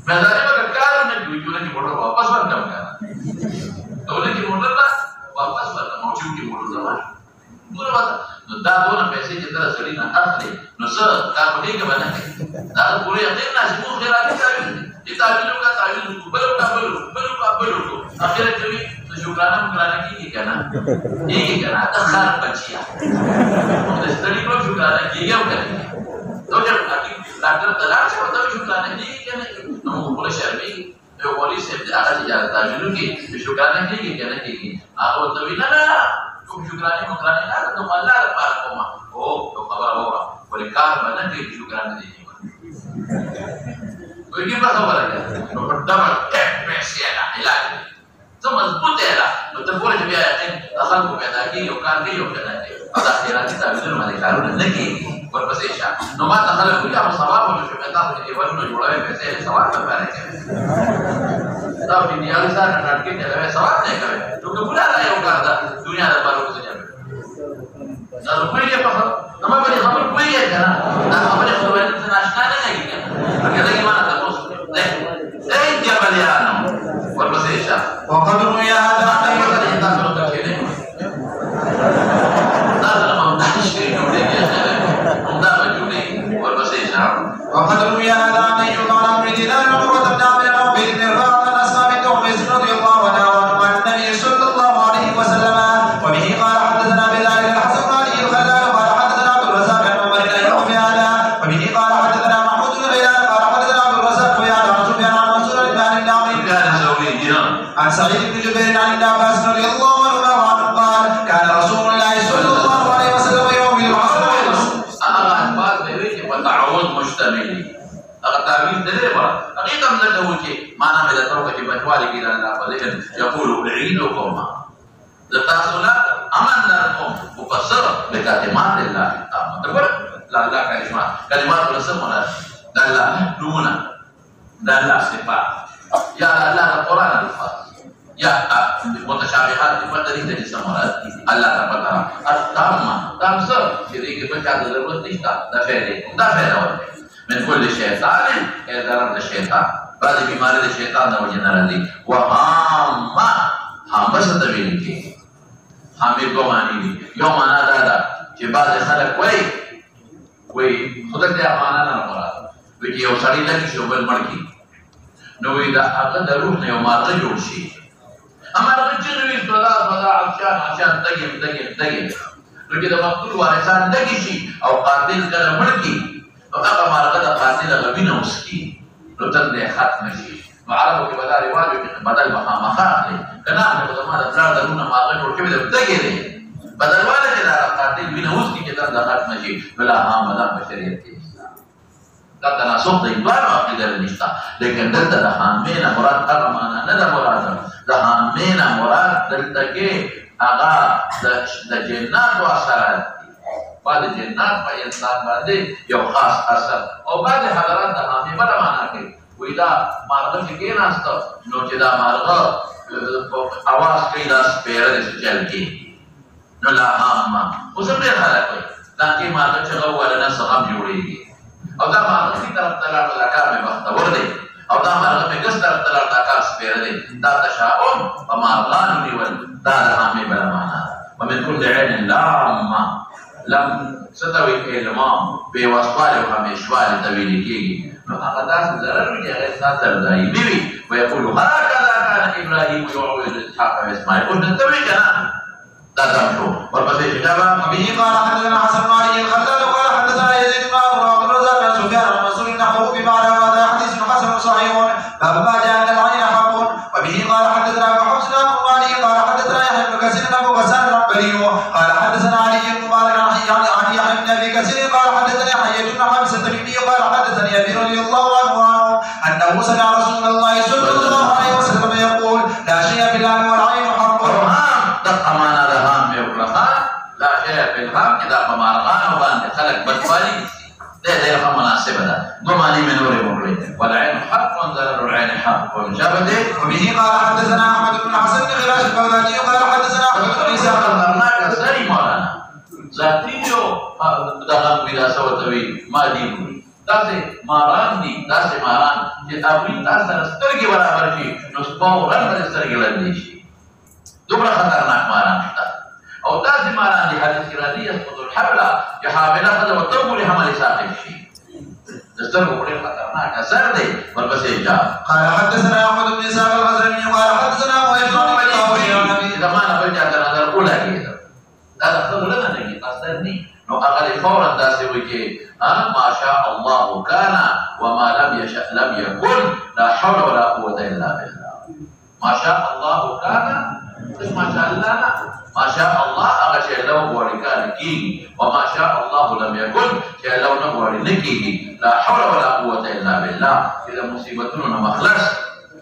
مې دا یو کار نه جوړ چې موټر واپس ورکړم کنه ټول کې موټر واپس ورکړم او چې موټر راځه نو دا دونه پیسې چې تر سړی نه اخلي نو څه دا په دې کې باندې دا پوره یقین نه چې موږ خیرات کوي چې تعویض کا بلو اخر کوي شکرانه کیږي کنه دا خار بچیا نو د ستړي په شکرانه کیږي او کنه نو چې ډاکټر تلاش کوي ته شکرانه کیږي کنه نو موږ شرمي یو پولیس دې هغه چې تعویض کوي شکرانه کیږي کنه کیږي هغه ته وینا نه کوم شکرانه نه ته الله لپاره کومه او خبر اورا ولې کار باندې کې شکرانه دي ویږي په خبره ده نو په دغه ټیک پیسې نه علاج ته مضبوط دی نو ته پوره بیا یقین خلکو پیدا کیږي او کار کوي او پیدا کوي دا خیراتي تعویضونه باندې کارونه نه کوي ورپسې شه نو ما ته خلک وایي او ثواب ولې چې تاسو دې ورنه جوړوي پیسې ثواب نه پاره کوي دا په دنیا کې سره نټکې ته ثواب نه کوي نو ګوره دا یو کار ده دنیا د پاره وځي دا کومه په نو باندې خبر کوي کنه دا خبره خو نه ناشنا نه کیږي هغه دې معنا تاسو اي جبليانو ورپسې وقد روي هذا أيضا تاسو ته کېږي دا نو تشریح جوړه دا جوړه ورپسې وقد روي هذا أيضا عن دينار وقد نعمل بإذن الله الأسماء بنت عميس رضي الله عنها وعن النبي صلى الله عليه وسلم وبه قال حدثنا بلال الحسن بن علي الخلال قال حدثنا عبد الرزاق عن عمر بن ايوب بهذا وبه قال حدثنا محمود بن غيلان قال حدثنا عبد الرزاق بهذا عن سفيان عن منصور بن بن عمرو كان زوجي عن سعيد بن جبير عن ابن عباس رضي الله عنهما قال كان رسول الله صلى الله عليه وسلم يوم العصر انا اخبار بيت وتعوض مشتمل هغه تعویض دې وره هغه کوم نه ته وکی معنا مې د توګه چې بچوالي کې الله په ذکر یقول اعينكم لتاسولا امن لكم مفسر بكلمات الله التامه تقول لا لا كلمات رسمنا دلا نونا دلا صفات يا الله القران الفاظ يا متشابهات بفضل دې سمرات الله تعالی التامه تامسر چې دې کې بچا د ضرورت نشته دا فعل من كل شيطان ضرر الشيطان بعد بیماری د شیطان د وجه نه راځي وهامه هم څه ته ویل کی حامد دوه معنی دي یو معنا دا ده چې بعض خلک وایي خدای دې معنا نه مراد وایي یو سړی لکه شو بل مړ کی نو وی دا هغه د روح نه یو ماده جوړ شي امر چې نوې صدا عشان دګي نو چې د مقتول وارثان دګي شي او قاتل کله مړ کی هغه مارغه د قاتل غوینه وسکی نو تل دې ختم شي عربو کې بدل رواج بدل مخاخلي کنا په زمانه د پلار درونه ماغه جوړ کړي دغه دی بدل والا چې دا قاتل وینه وسکی چې تل د ختم شي بلا هم د بشریت کې دا تناسب دی دوه عقیده نشته لیکن دلته د حامینا مراد هغه معنا نه ده مراد د حامینا مراد دلته کې هغه د جنات او اثرات بعد جنات په انسان باندې یو خاص اثر او بعد حضرات د حامی په معنا کې وې دا مارغه چې کېناست نو چې دا مارغه اواز کوي دا سپیره د چل کې نو لا هم اوس په حالت کې دا کې مارغه چې غوړه نه سم جوړيږي او دا مارغه کی طرف ته لاړ لکه مې بختور دی او دا مارغه په ګس طرف ته لاړ دا کار سپیره دی دا تشاؤم په مارغان نیول دا حامی بل معنا ومن كل عين لامه لم ستوي علمام به واسوال او همیشوال تویل کیږي نو هغه تاسو ضرر وي هغه ساتل دایمي وي ويقول هكذا كان ابراهيم يعود اسحاق واسماعيل قلت توي كنا دا شو ورپسې جواب به قال حدثنا حسن بن علي الخلال قال حدثنا يزيد بن عبد الرزاق عن سفيان عن منصور نحوه بمعنى هذا حديث حسن صحيح باب ما جاء ان العين حق وبه قال حدثنا ابو حفص بن علي قال حدثنا يحيى بن كثير ابو غسان العنبري قال حدثنا علي بن مبارك عن يحيى بن ابي كثير قال حدثني حي بن حبسه التميمي قال حدثني ابي رضي الله عنه انه سمع رسول الله صلى الله عليه وسلم يقول لا شيء في العين والعين حق لا شيء في استفهام کې دا په مارغانو باندې خلک بدوالي ده هم مناسبه ده. دو معنی میں نور مغري والعين حق وانزل العين حق ومشابه. وبه قال حدثنا احمد بن حسن بن غراش البغدادي قال حدثنا احمد بن عيسى خطرناک سری مولانا ذاتی جو دغه ویراسه وتوي ما دي داسې ماران دي داسې ماران چې تابوی تاسو سره سترګې برابر شي نو سپاو رنګ باندې سترګې لندې شي. دومره خطرناک ماران شته او داسې ماران دي حدیث کې راځي اسقط الحبل چې حامله ښځه وتوب لحمل ساقط شي. د سترګو ډېر خطرناک اثر دی. ورپسې جا قال حدثنا احمد بن اسحاق الغزالي قال حدثنا وائل بن حجر زمانه بل چاته نظر ولګېده دا د خپل نه نه قصد نه نو هغه فورا داسې وایي چې ما شاء الله كان وما لم يشاء لم يكن لا حول ولا قوة إلا بالله. ما شاء الله كان ما شاء الله ما شاء الله هغه شی لو غوړي کان کیږي وما شاء الله لم يكن چې لو نه غوړي نه کیږي لا حول ولا قوة إلا بالله. چې د مصیبتونو نه مخلص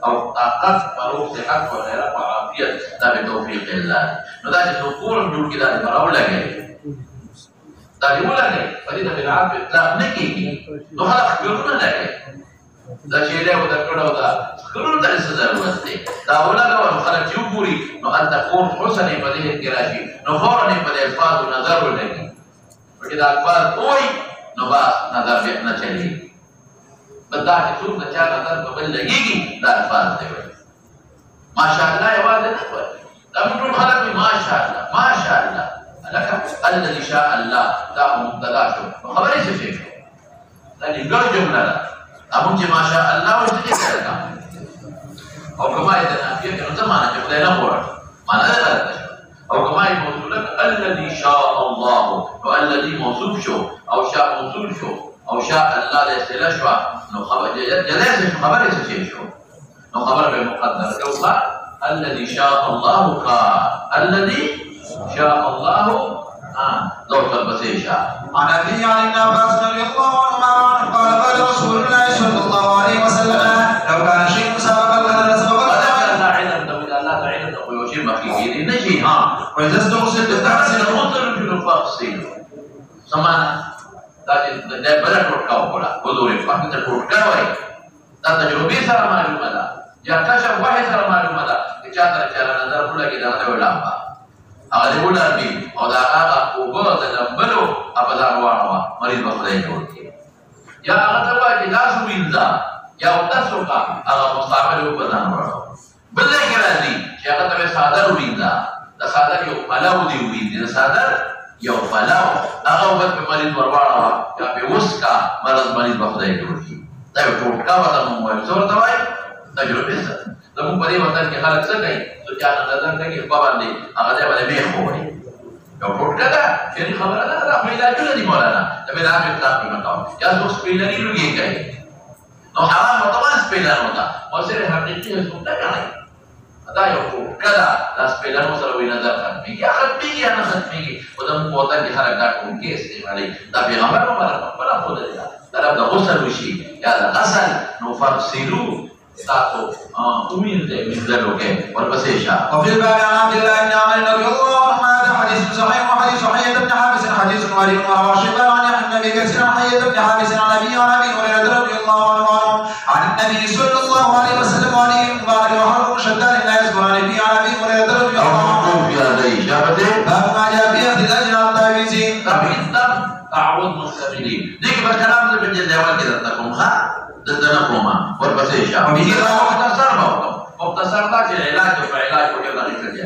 او طاقت او صحت او غیرت او عافیت دا به توفیق الله. نو دا چې ټول جوړ کړي دا براو لګي دا دی ولګي په دې د بدعات اطلاق نه کیږي. نو خلک ګورونه لګي دا چې له ودا کړه دا ګورونه د څه ضرورت دی دا ولګو خلک یو ګوري نو انت قوم حسن په دې کې راشي نو فورا په دې الفاظ نظر ولګي په دا الفاظ وای نو بس نظر به نه چلی بدا چې څوک د چا نظر په بل لګيږي دا الفاظ دی ماشاء الله یوازې نه وای دا ټول خلک ماشاء الله ماشاء الله لك الذي شاء الله دا مبتدا شو خبرې څه شي دا دې ګل جمله ده ابو چې ما شاء الله ورته کړه او کما دې نافيه کنه زمانه چې خدای نه غواړي معنا ده او کما موصوله الذي شاء الله او الذي موصوف شو او شاء موصول شو او شاء الله دې استلا شو نو خبر جلسه شو خبرې څه شي شو نو خبر به مقدر کوه الذي شاء الله قال الذي شاء الله لو تلبسيشا. عن ابي عن ابن عباس رضي الله عنهما قال قال رسول الله صلى الله عليه وسلم لو كان شيء سبق القدر سبق القدر لا علم ده الله تعالى ده ويشير مخيل نجي واذا استغسل بالتحسين المطر في الفاصل سمعنا ده بلا ټوټکاو کولا حضور پاک ته ټوټکاوي دا تجربه سره معلومه ده یا کشف وحی سره معلومه ده چې چا تر چا نظر ولګي دا ته ولاپا هغه ولربي او دا هغه وګړه د لمبلو ابدان واړه مریض په خدای جوړ کړي یا هغه ته وایي دا شو وینځه یا تاسو کا هغه مستعمل په ځان واړه بل کې راځي چې هغه ته صادر وینځه دا صادر یو پلاو دی وینځه صادر یو پلاو هغه وخت په مریض ورواړه یا په وسکا مرض مریض په خدای جوړ کړي دا یو ټوټکا وته مو وایي څو ته وایي تجربه سره زموږ په دې وطن کې خلک څه کوي چې چا نظر کوي په باندې هغه ځای باندې به خوړي یو ټوټکا ده چې خبره ده دا پیدا دي مولانا دا به راځي تاسو نه کوم یا څو سپیلري لګي کوي نو حرام وطن سپیلر وتا او سره حقيقي څه نه کوي دا یو ټوټکا ده دا سپیلر سره وي نظر کوي یا ختمي یا نه ختمي او د موږ وطن کې خلک دا کوم کې استعمالي دا پیغمبر مبارک په خپل خود دا د غسل وشي یا د غسل نو فغسلوا تاسو امید دې مزدلو کې ورپسې وفي الباب عن عبد الله بن عمرو رضي الله عنه هذا حديث صحيح وحديث حية بن حابس حديث غريب وروى شيبان عن يحيى بن ابي كثير عن حية بن حابس عن ابي هريرة رضي الله عنه عن النبي صلى الله عليه وسلم وعليه مبارك وحرب شداد لا يذكران فيه عن ابي هريرة رضي الله عنه باب ما جاء في اهل الاجر عن التابعين تعوض مستقلين ديك بالكلام ده بنجي داول كده تكون ددنا کوما ورپسې شاه مختصر دا چې علاج او علاج په کې باندې کړی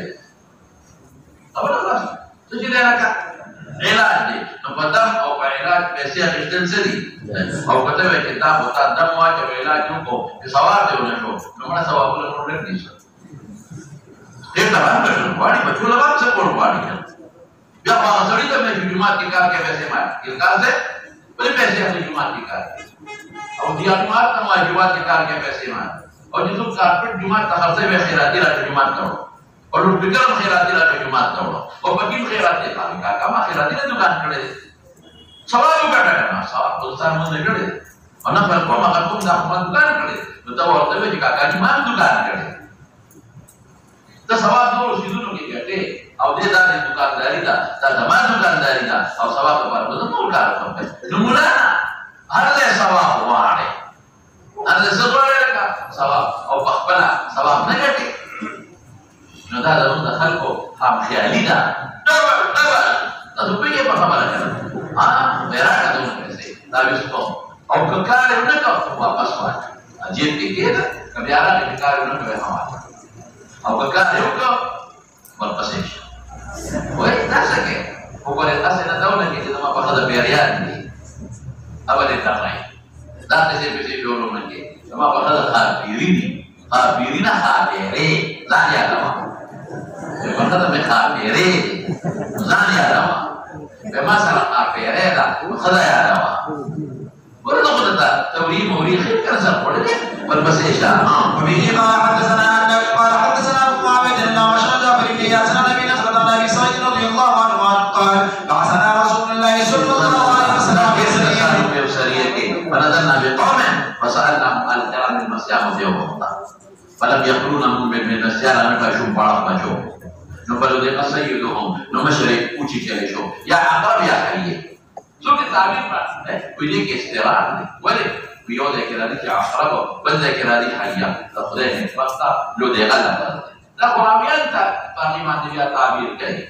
او دا خلاص څه چې راکا علاج دی نو په دم او په علاج پیسې اخیستل څه دي او کته وې چې دا په تا دم واچو علاج وکړو چې ثواب دی ونه شو نو موږ ثوابونه پروګرام نشو دې ته باندې وړي په ټول وخت څه کول وړي بیا په سړی ته مې جمعه کې کار کې پیسې ما کار څه بلې پیسې په جمعه کې کار او دي جمعه ته واجبات کار کې پیسې ما او چې څوک کارپټ جمعه ته خرڅې به خیراتي راځي جمعه ته او لوټ بګر خیراتي راځي جمعه ته او پکې خیراتي کار کا خیراتي نه دکان کړي سوال وکړه نه سوال دوستان مونږ نه کړي انا پر کومه کوم دا کوم دکان کړي نو دا ورته چې کاکا جی ما دکان کړي دا سوال نور شیدونو کې کېته او دې دا دکانداري ده دا زما دکانداري ده او ثواب لپاره به زه نور کار کوم نو مولانا هر ځای ثواب غواړي هر ځای څه غواړي لکه ثواب او په خپله ثواب نه ګټي نو دا زموږ د خلکو خامخیالي ده ډبل تاسو پوهېږئ په خبره که نه وایي راکړه دومره پیسې دا ویستو او که کار یې ونه کړ واپس واچوه جیب کې کېږده که بیا راغی چې کار یې ونه کړ هم واچوه او که کار یې وکړ ورپسې شه وایي دا څه کوې خو ګورې داسې نه ده ولګي چې زما په ښځه پیریان دي هغه دې تغنئ دا پیسې جوړونه کې زما په ښځه خاپیري دي خاپیري نه خاپیرې ځان یادوه چې په ښځه مې خاپیرې دي ځان یادوه به ما سره خاپیرې ده ښځه یادوه ګوره زه خو درته توري موري ښې کنه سر خوړلې ورپسې شه وبه قال حدثنا ابو معبد الله وشهد جعفر بن ياسر عن ابي نصرة عن ابي سعيد رضي الله عنه قال بعثنا رسول الله صلى الله عليه وسلم في سريه فنزلنا بقوم فسالناهم عن كلام المسيح يوم فلم يقولون من المسيح ان بشوف بعض بشوف نبلو دې سيدهم نو مشري اوچي چلے شو یا عقرب یا حيه څو کې تعبیر راځي وې دې کې استراحت ولې یو ځای کې راځي چې عقرب بل ځای کې راځي حيه د خدای نه پختا لو دې غلط دا قرآنيان ته باندې باندې بیا تعبیر کوي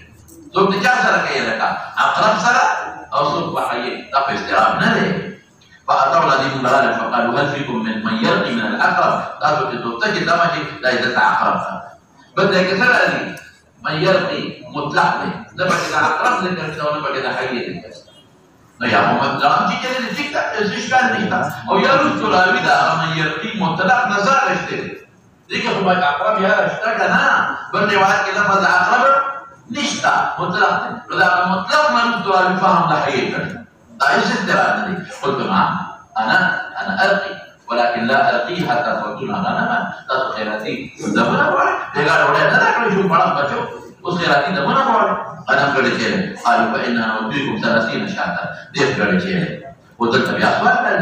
څوک د چا سره کوي لکه عقرب سره او څوک په حيه دا په استراحت نه دی فأتوا الذين ضلال فقالوا هل فيكم من يرقي من العقرب قالوا تتوتك دمجي لا يتعقرب بدأ كثير هذه من يرقي مطلق له نبقى العقرب لكن ونبقى حيه نو یا محمد لام چې کله دې ټیک ته ځشکار نه او یا رسول الله دا من يرقي مطلق نظر رشته دغه خو باید عقرب یا رشته کنه بل روایت کې لفظ عقرب نشتا مطلق دا مطلق من رسول فهم د حيه کړي دا هیڅ استراحت نه قلت نعم انا ارقي ولكن لا ارقي حتى تكون غنما تاسو خیراتي دمونه وړه دغه وړه نه دا کړی شو بڑا بچو اوس خیراتي دمونه وړه غنم کړی چې قالوا فإننا نوديكم 30 شاتا دې کړی چې ودلته بیا خبر کړی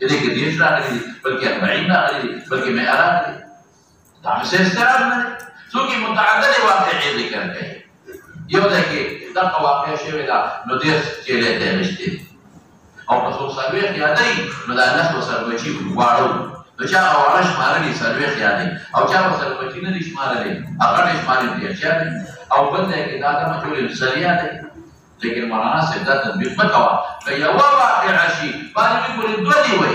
دې کې دې راغلي بلکې 40 راغلي بلکې مې راغلي دا څه استراحت نه څوک متعدد واقعي ذکر کوي یو ځای کې دا واقع شوی دا نو دې چې له دې او په څو سروي یادای نو دا نه څو سروي چې واړو نو چا واړه شمارلي سروي یادای او چا په سروي چې نه دي شمارلي هغه نه شمارلي دي چې او بل ځای کې دا د مجهول سریه ده لیکن مولانا صاحب دا تطبیق مکوا که یو واقع شي باندې کول دوه دی وای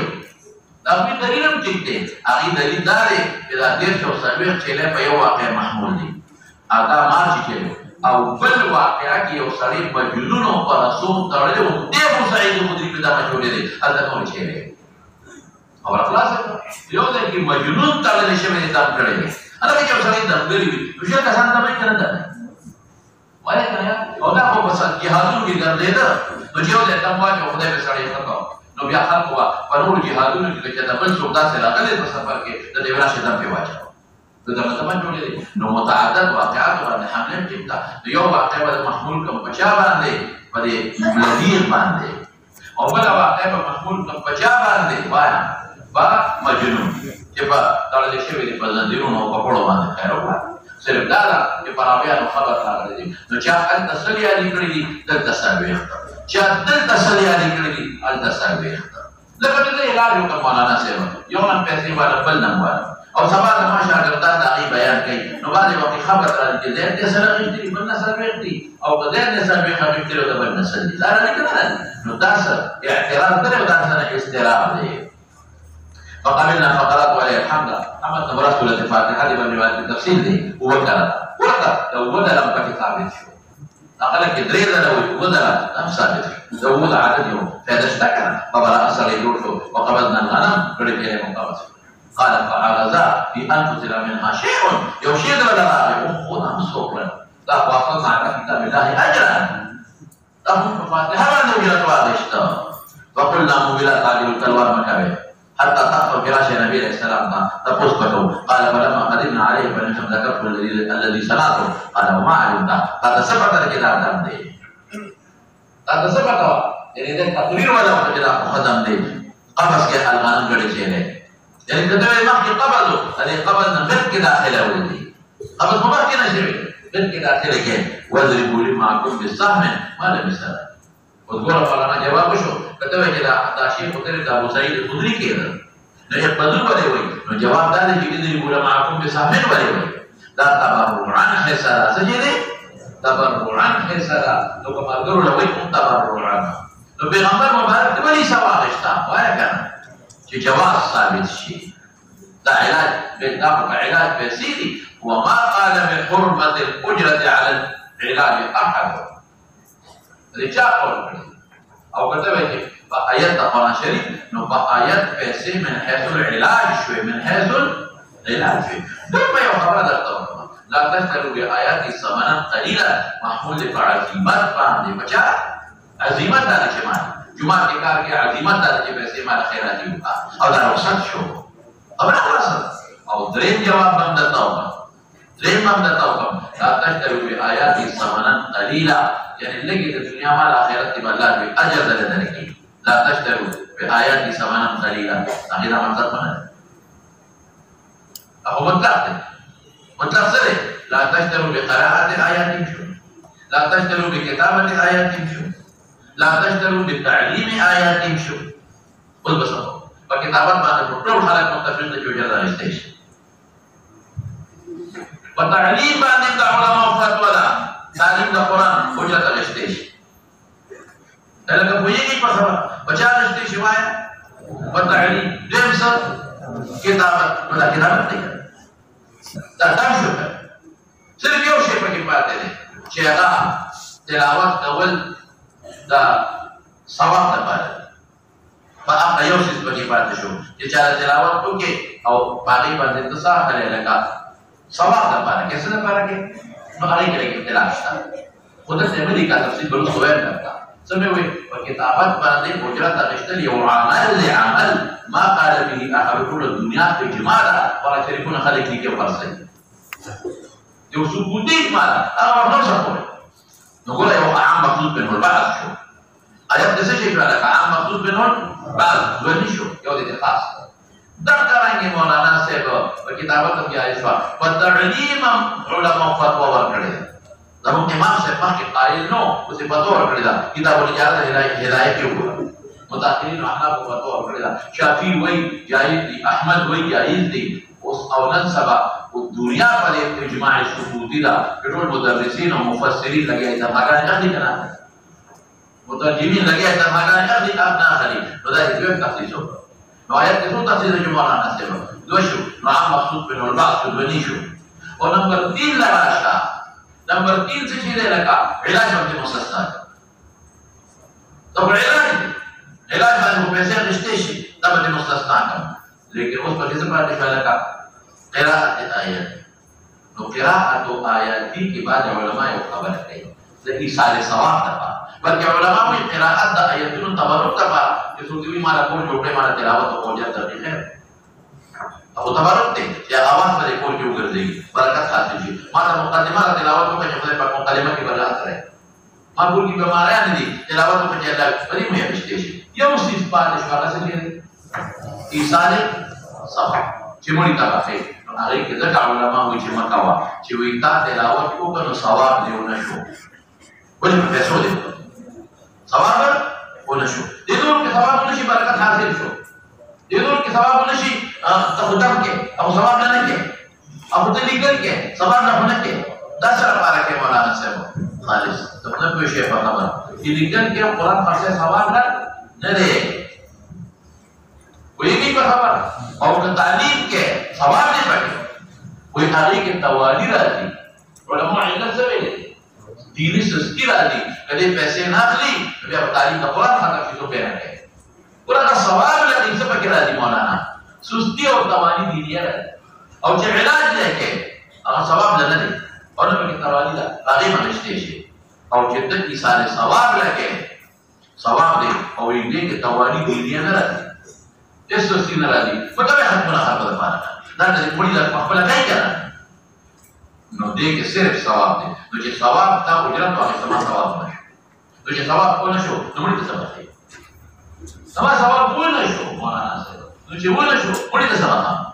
دا په دلیل هم ټیک دی هغه دلیل دا دی چې دا ډیر څو سروي چې له په یو واقع محمول دي ادا مارچ کې او بل واقعا کې یو سړی مجنون او پر رسول تړلی و دې ابو سعید خدری په دغه جوړې دی هلته نور چیرې او خلاص یو ځای کې مجنون تړلی شوی دی دم کړی دی هلته چې یو سړی دمګري وي نو ښه کسان ته به یې که نه دموي وایي که نه او دا خو په جهادونو کې ګرځېده نو چې یو ځای دم واچو خدای به سړی ښه کړ نو بیا خلکو به په نورو جهادونو کې که چېرته بل څوک داسې راغلی په سفر کې د دې راشي دم پرې واچوه دا مطلب جوړې دي نو متعدد واقعات باندې حمله ټیک ده یو واقع به محمول کوم پچا باندې په دې ملذیر باندې او بل واقع به محمول کوم پچا باندې وایا با مجنون چې په تړلې شوی دی په زنجیرونو او کپړو باندې خیر وکړه صرف دا ده چې پراویانو خبر راغلی دي نو چا هلته سل یادې کړي دي دلته څلوېښت چا دلته سل یادې کړي دي هلته څلوېښت لکه دلته علاج وکړه مولانا صاحب یو نن پیسې والا بل نن والا او سبا د ما شاګردان د هغې بیان کوي نو بعضې وخت خبر راځي چې زید دې سره غېږدي بل نسل وېښتي او که زید دې سره وېښه غېښتي او د بل نسل دي دا راځي که نه راځي نو دا څه اعتراض نه دی او دا سره اضطراب دی فقبلنا فقرات ولي الحمد احمد نبرست له فاتحه دي باندې واجب تفصیل دی وکړه ورته یو ودلم پکې ثابت شو هغه کې درې ځله وي ودلم هم ثابت شو ود عدد یو فایده شته که نه فبرأ سړی جوړ شو وقبضنا الغنم کړي کې مقبض قال فعرضا في أنفسنا منها شيء يشير ولا خذها صغرا لا وأخذنا على كتاب الله أجرا لهم فاتحة ما نبيلت واضحتا فقلنا مبيلات عاجل التلوار مكابه حتى تأخذ فراش النبي عليه السلام تقص بكو قال فلما قدمنا عليه فنحن ذكرت الذي صلاته قال وما علمنا قد ثبت الكتاب دم دي قد ثبت يعني ده تقرير ولا كتاب قدم دي قبض کے الغنم گڑے چهره يعني كده ما في قبضه هذه قبض من غير كده داخله ولدي قبض ما كنا شيء دل کې داخله کې وضربوا لمعكم بالسهم ما لم يسر وذكر مولانا جواب شو کته وی چې دا شیخ خدای د ابو سعید خدری کېده نو یې بدل ولې وای نو جواب دا دی چې دې ګوره معكم بالسهم ولې وای دا تبرعن حسرا سجده تبرعن حسرا نو کومګرو لوي تبرعن نو پیغمبر مبارک ته ولې سوال شتا وای کنه چې جواز ثابت شي دا علاج بالدم علاج بسيطي وما قال من حرمة الأجرة على العلاج أحد رجاء قول أو كتبه بآيات القرآن الشريف نو بآيات بسيط من حيث العلاج شوي من حيث العلاج شوي ثم يخبر التوقع لا تشتروا بآيات ثمنا قليلا محمول فعزيمات باندې بچا عزيمات دا جماعت جمعه کې کار کې عزيمات دا چې پیسې مال خیراتي وکا او دا رخصت شو او رخصت او دریم جواب باندې توقع دریم باندې توقع لا تشتروا بآيات ثمنا قليلا يعني لګي د دنیا مال آخرت کې الله به اجر درکړي لا تشتروا بآيات ثمنا قليلا هغه مطلب نه هغه مطلب سره لا تشتروا بقراءة آيات شو لا تشتروا بكتابة آيات شو لا تشتروا بالتعليم آيات شو قل بس وكتابات ما ټول خلک متفق دي چې جزا نشته وتعليم باندې د علماء فتوا ده تعلیم د قرآن حجت نشته دلته ویږي په سبا بچا نشته شوای وتعليم دیم څه کتابت ولا کتابت نه دا تاسو ته صرف یو شی پکې پاتې دی چې هغه تلاوت کول دا ثواب ده پاتې په هغه یو شی پکې پاتې شو چې چا تلاوت وکړي او باقي باندې تصاح کړي لکه ثواب ده پاتې کیسه ده پاتې نو هغه کې اختلاف شته خود څه ملي کا تفصیل بل څه وایي سمې وي په کتابت باندې اجرت غشتل یو عمل لعمل ما قال به احد كل الدنيا في جماعه ولا شريكون خلق لي كيف فرسي یو ثبوتي مال هغه نو څه کوي نو ګوره یو عام مقصود بنو البعض شو آیات د څه شي کړه عام مقصود بنو البعض ونی شو یو دې خاص دا څنګه مولانا صاحب په کتابت کې آیشوا په تعلیم علماء فتوا ورکړي زموږ امام صاحب مخکې قائل نو او څه فتوا ورکړي دا کتاب الاجازه هدايت کې وګوره متأخرین احناف فتوا ورکړي دا شافعي وایي جائز دي احمد وایي جائز دي اوس او نن سبا او دنیا په اجماع ثبوتی دا ټول مدرسین او مفسرین لګي دا هغه نه دي کنه مترجمین لګي دا هغه نه دي ابنا خلی نو دا یو تفصیل شو نو آیت کې څو تفصیل جمعه نه سره دوه شو نو عام مقصود په نور بعض څه شو او نمبر 3 لراشه نمبر 3 څه شي لکه علاج باندې مستثنا طب علاج باندې پیسې غشته شي دا باندې مستثنا کوم لیکن اوس په دې څه باندې لکه قراءت آیات نو قراءت آیاتی کې بعد علماء یو خبره کوي د ایصال ثواب ته بلکې علماء وی قراءت د آیاتونو تبرک ته چې څوک وی مال کول جوړه مال تلاوت او جات ترخه او تبرک ته چې اواز په کول کې وګرځي برکت حاصل شي ما د مقدمه تلاوت په چې په مقدمه کې برکت راځي ما ګور کې بیماریاں دي تلاوت په چې الله پرې مې پېښته شي یو صفات شواله څه دي ایصال ثواب چې مونږ ته راځي هغه کې ځکه علماء وایي چې مکوا چې وی تا تلاوت وکړو ثواب دی ونشو ولې په پیسو دی ثواب ونشو دې نور کې ثواب ونشي برکت حاصل شو دې نور کې ثواب ونشي تقدم کې او ثواب نه کې او ته لیکل کې ثواب نه ونه کې دا سره پاره کې مولانا صاحب خالص ته نه کوئی شی په خبره چې لیکل کې قرآن پر ثواب نه دی ویږي په خبر او د تعلیم کې ثواب نه پټي وي هغه کې توالي راځي علماء علت سوي دیني سستی راځي کله پیسې نه اخلي بیا په تعلیم د قرآن ختم شي څه نه کوي قرآن ثواب لري څه پکې راځي مولانا سستی او توالي دي راځي او چې علاج لکه هغه ثواب نه لري او نو کې توالي دا هغه منشته شي او چې د ایصال ثواب لکه ثواب دی او دې کې توالي دي نه راځي eso sí no la di pues también es una jarra de pana date de morir la pascuala que hay que dar no tiene que ser sabab no que sabab está ujrando a que más sabab no no que sabab buena show no morir sabab sama sabab buena show mana nase no que buena show morir sabab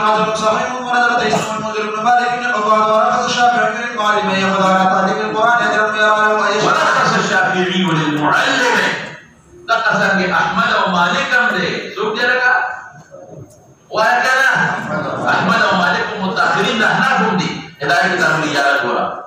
حسن صحيح ونزل تيسير المنذر بن مالك بن قضاء ورخص الشافعي للمعلم يقضى على تعليم القران اجرا ويرى ورخص الشافعي للمعلم لقص احمد ومالك امره سوق جرا وهكذا احمد ومالك متاخرين احنافهم دي هدايه كتاب الاجاره بولا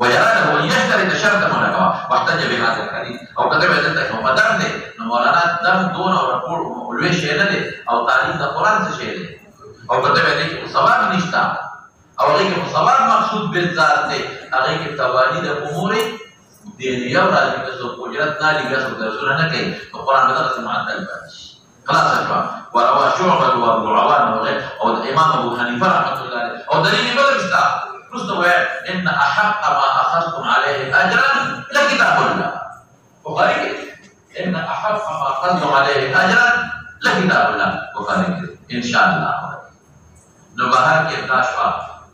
ويراد هو يشترط شرط منقوا واحتج بهذا الحديث او كتب ذلك مدام دے مولانا دم دون اور رپور ولوي شے نہ دے او تعلیم دا قرآن سے شے دے او كتب ذلك ثواب نشتا او هغه کې ثواب مقصود بالذات دی هغه کې توالید امور دینیه او راځي چې څو اجرت نه لګا څو درسونه نه کوي نو قرآن بدل معدل باندې خلاص شو وروى شعبة وابو عوان وغيره او الامام ابو حنيفه رحمه الله عليه او دليل بدل استا مستوى ان احق ما اخذتم عليه اجرا لكتاب الله بخاري ان احق ما اخذتم عليه اجرا لكتاب الله بخاري ان شاء الله نو بهر کې تاسو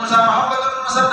موسى محمد بن مسدد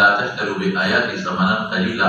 لا تشتروا بآيات ثمنا قليلا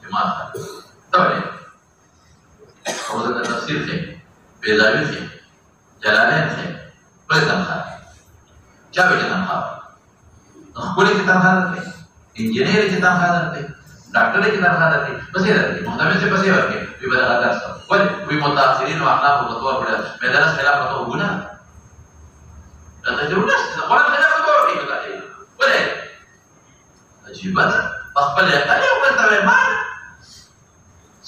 چې ما ته او دا تفسیر ته بیزاوی ته جلالین ته بل تنخواه چا به تنخواه خپل کې تنخواه درته انجینیر کې تنخواه درته ډاکټر کې تنخواه درته بس یې درته محتمل څه بس یې ورکې وی بدل درس ول وی متأخرین او احناف په تور پړه مې درس خلاف ته وګونه تجربه نشته قرآن خلاف تور کې بدل ولې عجیب ده خپل یې او ته ما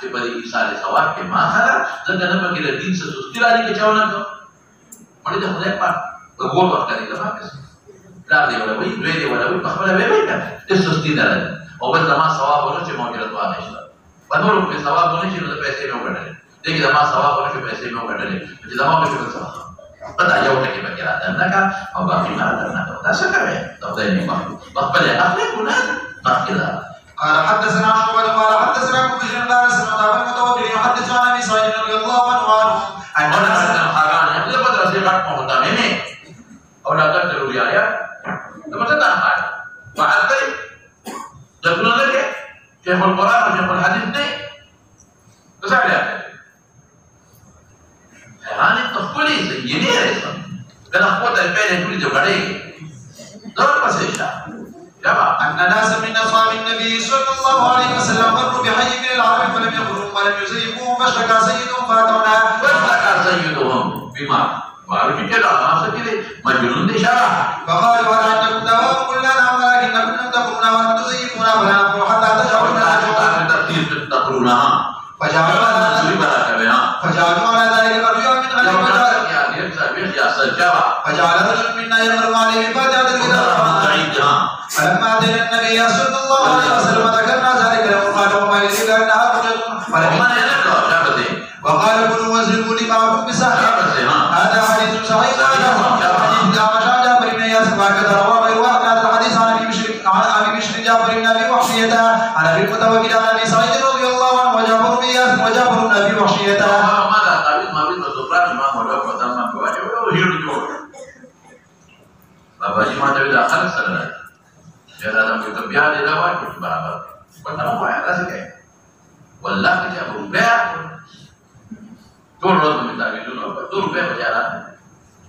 چې په دې مثال ثواب کې ما خلا ځکه نه پکې د دین څخه سستی لري کې چاونه کو مړي د خدای په وګور ورکړي دا پاکه دا دی ولوي دوی دی ولوي په خپل به وي ته سستی نه لري او بل زما ثواب ونه چې موجود واغې شي په نور په ثواب ونه چې نو پیسې مې وګټلې دغه زما ثواب ونه چې پیسې مې وګټلې چې زما په څه ثواب پتا یو ټکی پکې راځه نه کا او باقي ما نه دا څه کوي دا دې نه په خپل اخلاق ګناه باقي قال حدثنا شعبة قال حدثنا ابو بكر قال سمعت ابا المتوكل يحدث عن ابي سعيد رضي الله عنه أنا غټ محتممه او لا تقتلوا الآيات لما تتأخر وعلى ذلك يقولون لك شيخ القرآن وشيخ الحديث دي بس عليها يعني تخولي سيني رسم كان أخوة البين يقول دي وقريه دور بس إيشا أن ناسا من أصحاب النبي صلى الله عليه وسلم مروا بحي من العرب فلم يقروا ولم يزيقوا فاشتكى سيدهم بما وعرفوا كده ما سكده مجنون دي شرح فقالوا على أنكم دواء قلنا لهم ولكنكم لم تقرنا ولم تزيقونا فلا نقول حتى تقرونها فجعلوا على ذلك رجلا من غير فجعل رجل منا يمر عليه بفاتحة الكتاب فلما أتينا النبي صلى الله عليه وسلم ذكرنا ذلك له قال وما يدريك أنها وقال كلوا وازرقوا لقاءكم بسحر هذا حديث صحيح حديث جابر بن ياسر وهكذا رواه غير واحد هذا الحديث عن ابي بشر جابر بن ابي وحشية عن ابي المتوكل عن ابي سعيد رضي الله عنه وجابر بن ياسر وجابر بن ابي وحشية ماذا تعبير ما بين الزفران ما هو لو قدام بواجه ولو يرجو بابا جي ما تبي داخل سنة جدا دم kita biar di lawan itu berapa pertama apa yang rasanya wallah kita berubah turun minta itu apa turun berjalan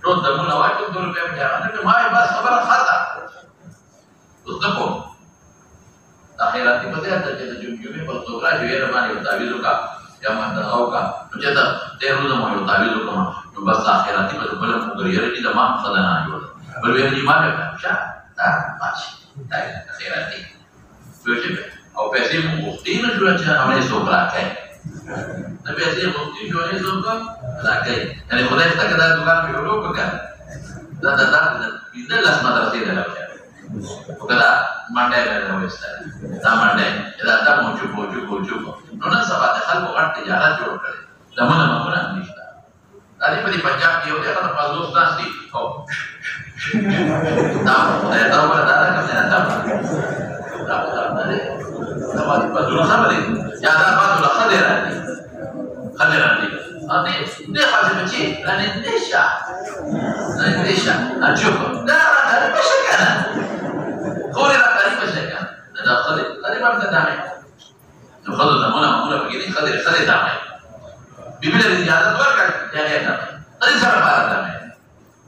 turun dalam lawan itu turun berjalan itu mai bas kabar khata terus tahu akhirat itu dia ada jadi jumlah bertukar juga ramai tapi juga yang mana tahu kan macam terus mau tapi juga mah bas akhirat itu belum menggerak di dalam sadana juga berbeda di mana kan masih dari akhirat ini. Begitu. Apa sih mukti nak jual cina namanya sobrakai. Tapi sih mukti jualnya sobrakai. Jadi kalau kita kata tukang biolog kan, datang bila las madrasah dalam dia. Kata mandai dalam Western. Tak mandai. Datang muncul. Nona sahabat hal bukan tijarat jual kali. Namun ni. Tadi pada Punjab dia kata pasal nasi. Oh. Tahu, saya tahu pada darah kan saya tahu. Tahu tadi. Sama di Badul Khadir. Ya ada Badul Khadir ni. Dia masih kecil. Indonesia. Cukup. Darah dari masyarakat. Kuliah dari masyarakat. Ada Khadir. Tadi mana damai? Khadir mula begini Khadir damai. Bila dijalan keluar kan dia damai. Tadi siapa para damai?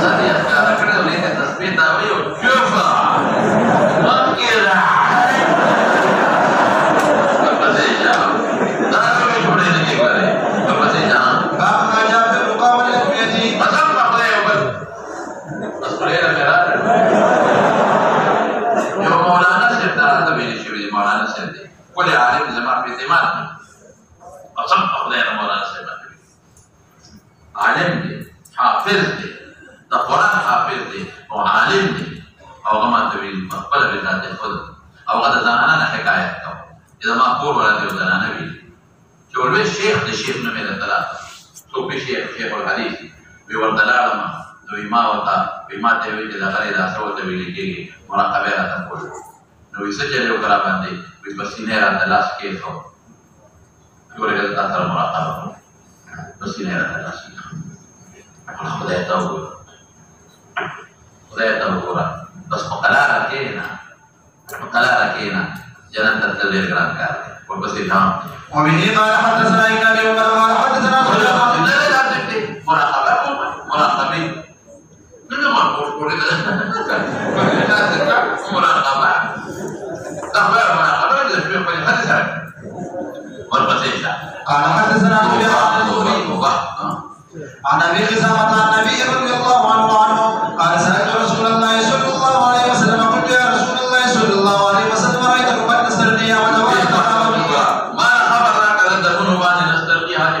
saya sekarang kena ini ke tasbih tahu yo coba makira apa saja tak boleh boleh ini kare apa saja bab ajar bermukawalah jadi macam apa ya bab asbulena merah yo maulana serta tapi ini sih maulana serta boleh alim zaman pertama macam apa ya maulana serta عالم دي حافظ دي ده قرآن حافظ دي أو عالم دي أو غما تبين مقبلة بذات الخدر أو قد زماننا حكاية إذا ما أقول ولا تبين زماننا بي شو الشيخ ده شيخ نمي الثلاثة شو شيخ الحديث بيور دلالة ما بما وطا بما تبين إذا غير إذا سوى تبين لكي مراقبة لا تقول لو يسجل وكلا بندي بسينيرا دلاس كيف هو يقول إذا تأثر مراقبة بسينيرا دلاس كيف Khudaya tahu kurang. Terus makalah kena, jangan tertelir kerangka. Berpasti tahu. Wabini qala hadatsana Ibnu Abi Umar qala hadatsana muraqabah. Mana mau itu? Muraqabah. Tambah muraqabah itu lebih banyak hadis. Berpasti tahu. Qala hadatsana Abu عن ابي خزامة عن النبي رضي الله عنه قال سألت رسول الله صلى الله عليه وسلم قلت يا رسول الله صلى الله عليه وسلم رأيتك قد نسترني وتوالت ما خبرك أن تكون بعد نسترني هذه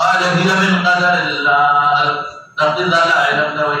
قال هي من قدر الله تقدير الله علم دوي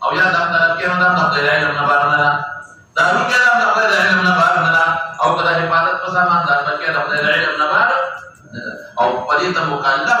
au ya dam dalam ke mandam taqdir ilm na barna daru ke dam taqdir ilm na barna au kada hifadat pasaman dan ke taqdir ilm na bar au padi ta mukallaf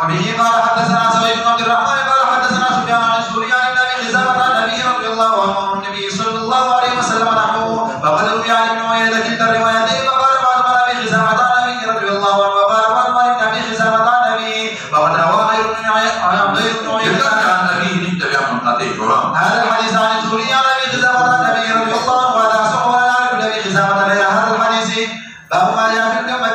وبه قال حدثنا سعيد بن عبد الرحمن قال حدثنا سفيان عن السوري عن ابي خزامه عن النبي رضي الله عنه عن النبي صلى الله عليه وسلم نحوه فقد روي عن ابن عيينة كلتا الروايتين فقال بعض عن ابي خزامه عن النبي رضي الله عنه وقال بعض عن ابي خزامه عن النبي فقد روى غير ابن عيينة عن النبي نتبع من قاتل جرام هذا الحديث عن السوري عن ابي خزامه عن النبي رضي الله عنه وهذا صح ولا نعرف لابي خزامه غير هذا الحديث باب ما جاء في الكلمه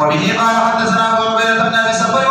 وبه قال حدثنا ابو عبيده بن ابي صفر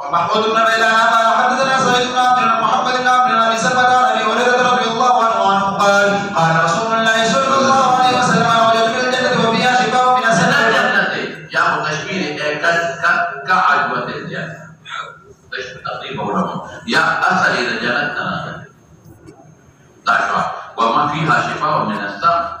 ومحمود بن بيلان قال حدثنا سعيد بن عبد محمد بن عبد الله سبق عن ابي هريره رضي الله عنه قال قال رسول الله صلى الله عليه وسلم وجد في الجنه وفيها شفاء من الجنه يا تشبيه كعجوه الجنه تقريب علماء يا اثر الجنه تشفى وما فيها شفاء من السم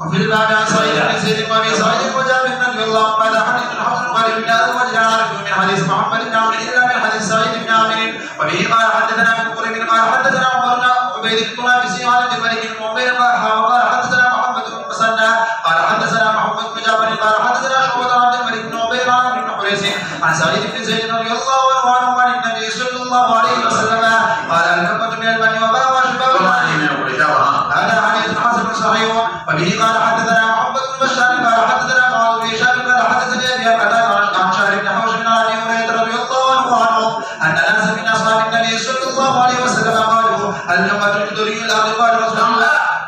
وفي الباب عن سعيد بن زيد وابي سعيد وجابر رضي الله عنه قال حديث الحسن قال ابن ادم وجاء من حديث محمد بن عمرو الا من حديث سعيد بن عامر وبه قال حدثنا ابن قريب قال حدثنا عمر بن عبيد الطنافسي عن عبد الملك بن عمير قال حدثنا محمد بن مسنى قال حدثنا محمد بن جعفر قال حدثنا شعبة عن عبد الملك بن عمير عن عمرو بن حريث عن سعيد بن زيد رضي الله عنه عن النبي صلى الله عليه وسلم قال الحكمة من المن وباء وشفاء هذا حديث حسن صحيح وبه قال حدثنا محمد بن بشار قال حدثنا معاذ بن هشام قال حدثني ابي قتادة عن شهر بن حوشب عن ابي هريرة رضي الله عنه ان ناسا من اصحاب النبي صلى الله عليه وسلم قالوا الجنة الجدري الارض قال رسول الله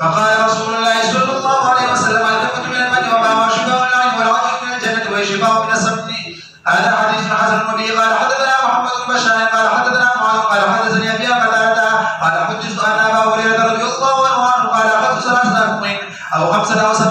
فقال رسول الله صلى الله عليه وسلم الجنة من المن وباء وشفاء والعين من الجنة وشفاء من السم هذا حديث حسن وبه قال حدثنا محمد بن بشار قال حدثنا معاذ قال حدثني ابي قتادة قال حدثت ان ابا هريرة رضي الله عنه قال اخذت ثلاثة أكمن او 5 أو 7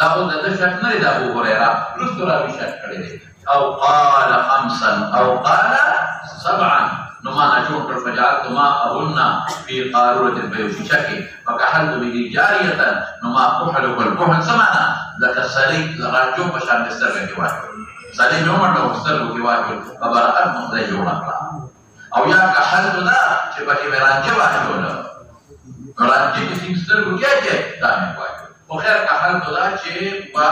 دا خو د ده شک نه دی د ابوهریره وروستو راوي شک کړی دی او قال خمسا او قال سبعا نو ما نه جوړ کړ فجعلت ماءهن في قارورة په یو شیشه کې فکحلت به جاریة نو ما کحل کړ کحل څه معنا لکه سلیق راجو په شان د سترګې کې واچول سلیق یې ومنډه په سترګو کې واچول فبرأت نو خدای جوړه کړه او یا کحلت دا چې پکې مې رانجه واچوله نو رانجه چې سترګو کې اچوي دا مې واچول خو خیر کحلت دا چې په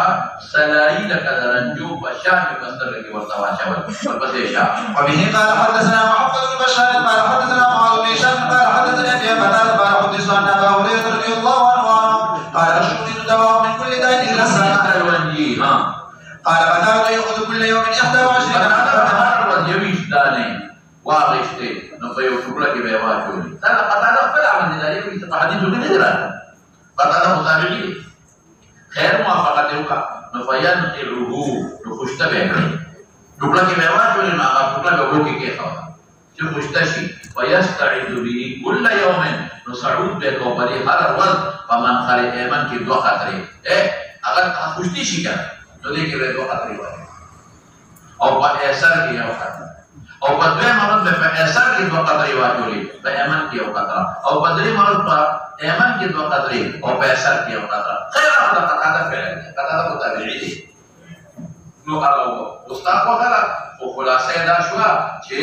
سلایي لکه د رنجو په شان مې په سترګو کې ورته واچول ورپسې شا وبه قال حدثنا محمد بن بشار قال حدثنا معاذ بن هشام قال حدثني ابي قتاده قال حدث عن ابي هريره رضي الله عنه قال الشرب دواء من كل داء الا السلام قال قتاده يأخذ كل يوم 21 يويش دانه واغشته نو په یو ټوکړه کې به واچولې دا قتاده خپل عمل دی دا یو په حدیثو کې نه دی راغلی قتاده مطابقي خیر موافقت وکړه نو فینقلوه نو خوشته به کړي ټوکړه کې به واچولې نو هغه ټوکړه به وکړي کې خوا چې خوشته شي ويستعد به كل يوم نو سعود به کو پرې هر ورځ په منخر ایمن کې دوه خطرې اگر خوشتي شي کنه نو دې کې به دوه خطرې وایي او په اثر کې یو خطر او په دوه مرض په اثر کې دوه خطرې واچولې په ایمن کې یو خطر او په درې مرض په ایمن کې دوه خطرې او په اثر کې یو خطر خیر هغه قطعه فعل قطعه متابعي دي نو هغه استاد وغیرہ او خلاصه دا شو چې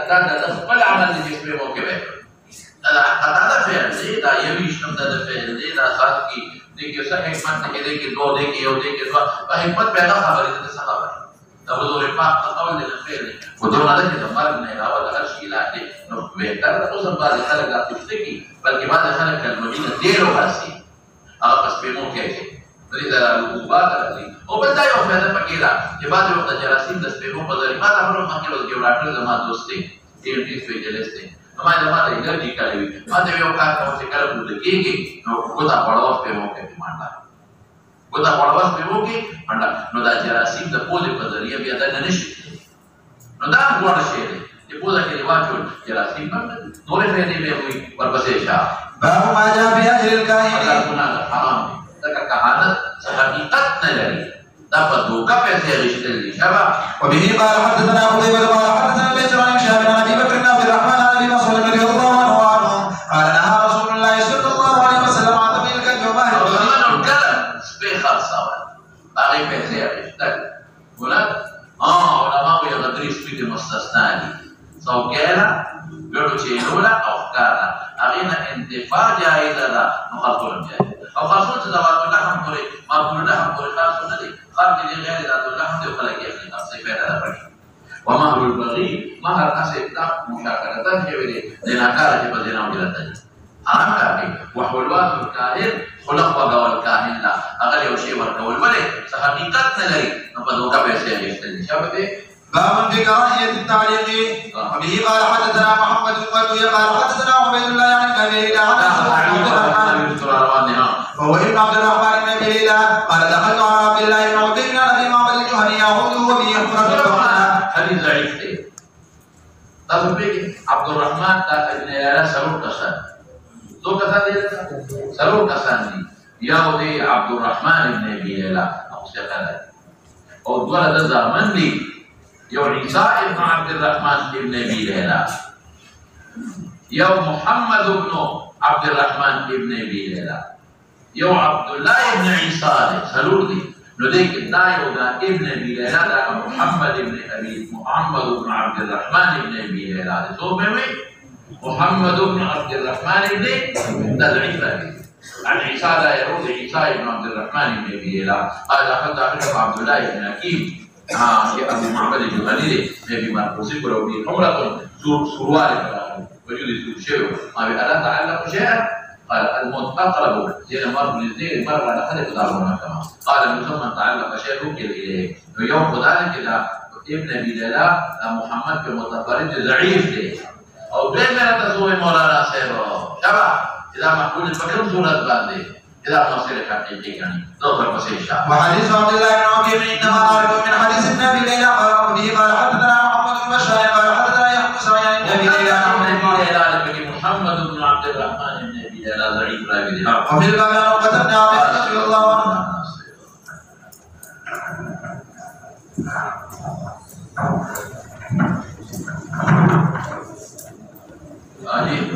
دا د خپل عمل د جسمي موقع به دا قطعه فعل دی دا یوي شنو د فعل دی دا خاص کی دغه څه حکمت دی کې دوه دی کې یو دی کې دوه په حکمت پیدا خبرې ده څه خبره دا حضور پاک قول دی فعل او دوه نه د مرګ نه علاوه د هر شي لاندې نو به تر اوسه بعد خلک دا پوښتنه کوي بلکې بعد خلک کلمې ډېر واسي هغه پس په موقع کې دا رغبات راځي او بل دا یو فائدہ پکې ده چې بعد وخت جراثیم د سپېمو په ذریعہ ما خبرو مخکې ورته یو ډاکټر زما دوست دی ټي سپیشلیست دی نو ما زما د انرژي کوي ما ته یو کار کوم چې کله بده کېږي نو کوتا پړاو سپېمو کې مانډا کوتا پړاو سپېمو کې مانډا نو دا جراثیم د پوزې په ذریعہ بیا دا نه نشي نو دا ګوډ شي دی چې پوزه کې واچول جراثیم نورې فائدې به وي ورپسې شا باب ما جاء في اجر الكاهن حرام دا کہانت حقیقت نه لري دا په دوکه پیسې غشتل دي شبا وبه قال حدثنا قتيبة قال حدثنا بشر عن هشام عن ابي بكر بن عبد الرحمن عن ابي مسعود رضي الله عنه قال نهى رسول الله صلى الله عليه وسلم عن تبيل الكلب ومهر الكلب سبيخ الصواب باقي پیسې غشتل ولد علماء یو درې سپیډ مستثنا دي څوکېلا ګړو چې ولا او ښکارا هغه نه انتفاع جایزه ده نو خاصول جایزه او خاصون چې ذات الله هم پورې معقول الله هم پورې خاص نه دي خارج دي غیر ذات الله هم دي خلک یې خلاص څه پیدا ده پړي ومهر البغي مهر اسه دا مشاکره ده چې ویلي د ناکاره چې په دینه ولته دي عام کار وحولوات الكاهن خلق وقوى الكاهن لا اغلى وشيء ورقوى الملك حقيقت نلري نبدو كبير يشتري شبابي باب في كراهية التعليق وبه قال حدثنا محمد بن قدوي قال حدثنا عبيد الله عن كبير وهو ابن عبد الرحمن بن ابي ليلى قال دخلت على عبد الله بن عبد بن ابي معبد الجهني يعوده وبه يخرج حديث ضعيف ده تاسو عبد الرحمن تا ابن ليلى سرور کسان دو کسان دي سرور کسان دي یو دی عبد الرحمن بن ابي ليلى او څه او دوه د زامن دي يو عيسى ابن عبد الرحمن ابن ابي ليلى يو محمد ابن عبد الرحمن ابن ابي ليلى يو عبد الله ابن عيسى سلور دي نو ديك دا يو دا ابن ابي ليلى دا محمد ابن عبد الرحمن ابن ابي ليلى تو بيوي محمد ابن عبد الرحمن ابن دا عيسى عن عيسى لا يرد عيسى ابن عبد الرحمن ابن ابي ليلى قال اخذ عبد الله ابن حكيم ابو معبد الجهني نبي مرقسي كلو بي عمره سروال وجود شيء ما بألا تعلق شيئا قال الموت اقرب زي مر الاثنين مر على حد دارنا كما قال من ثم تعلق شيء وكل اليه ويوم ذلك الى ابن ابي ليلى محمد بن متفرد ضعيف ده او بين تزوي مولانا سيرو شباب اذا مقبول الفكر صورت باندې إذا مصير حقيقي يعني ظهر بسيشة وحديث عبد الله بن عبيد إنما أعرف من حديث النبي ليلى قال به قال حدثنا محمد بن بشار قال حدثنا يحيى بن سعيد عن النبي ليلى محمد بن عبد الرحمن بن أبي ليلى ضعيف راوي وفي الباب عن عقبة بن عامر رضي الله عنه Adik.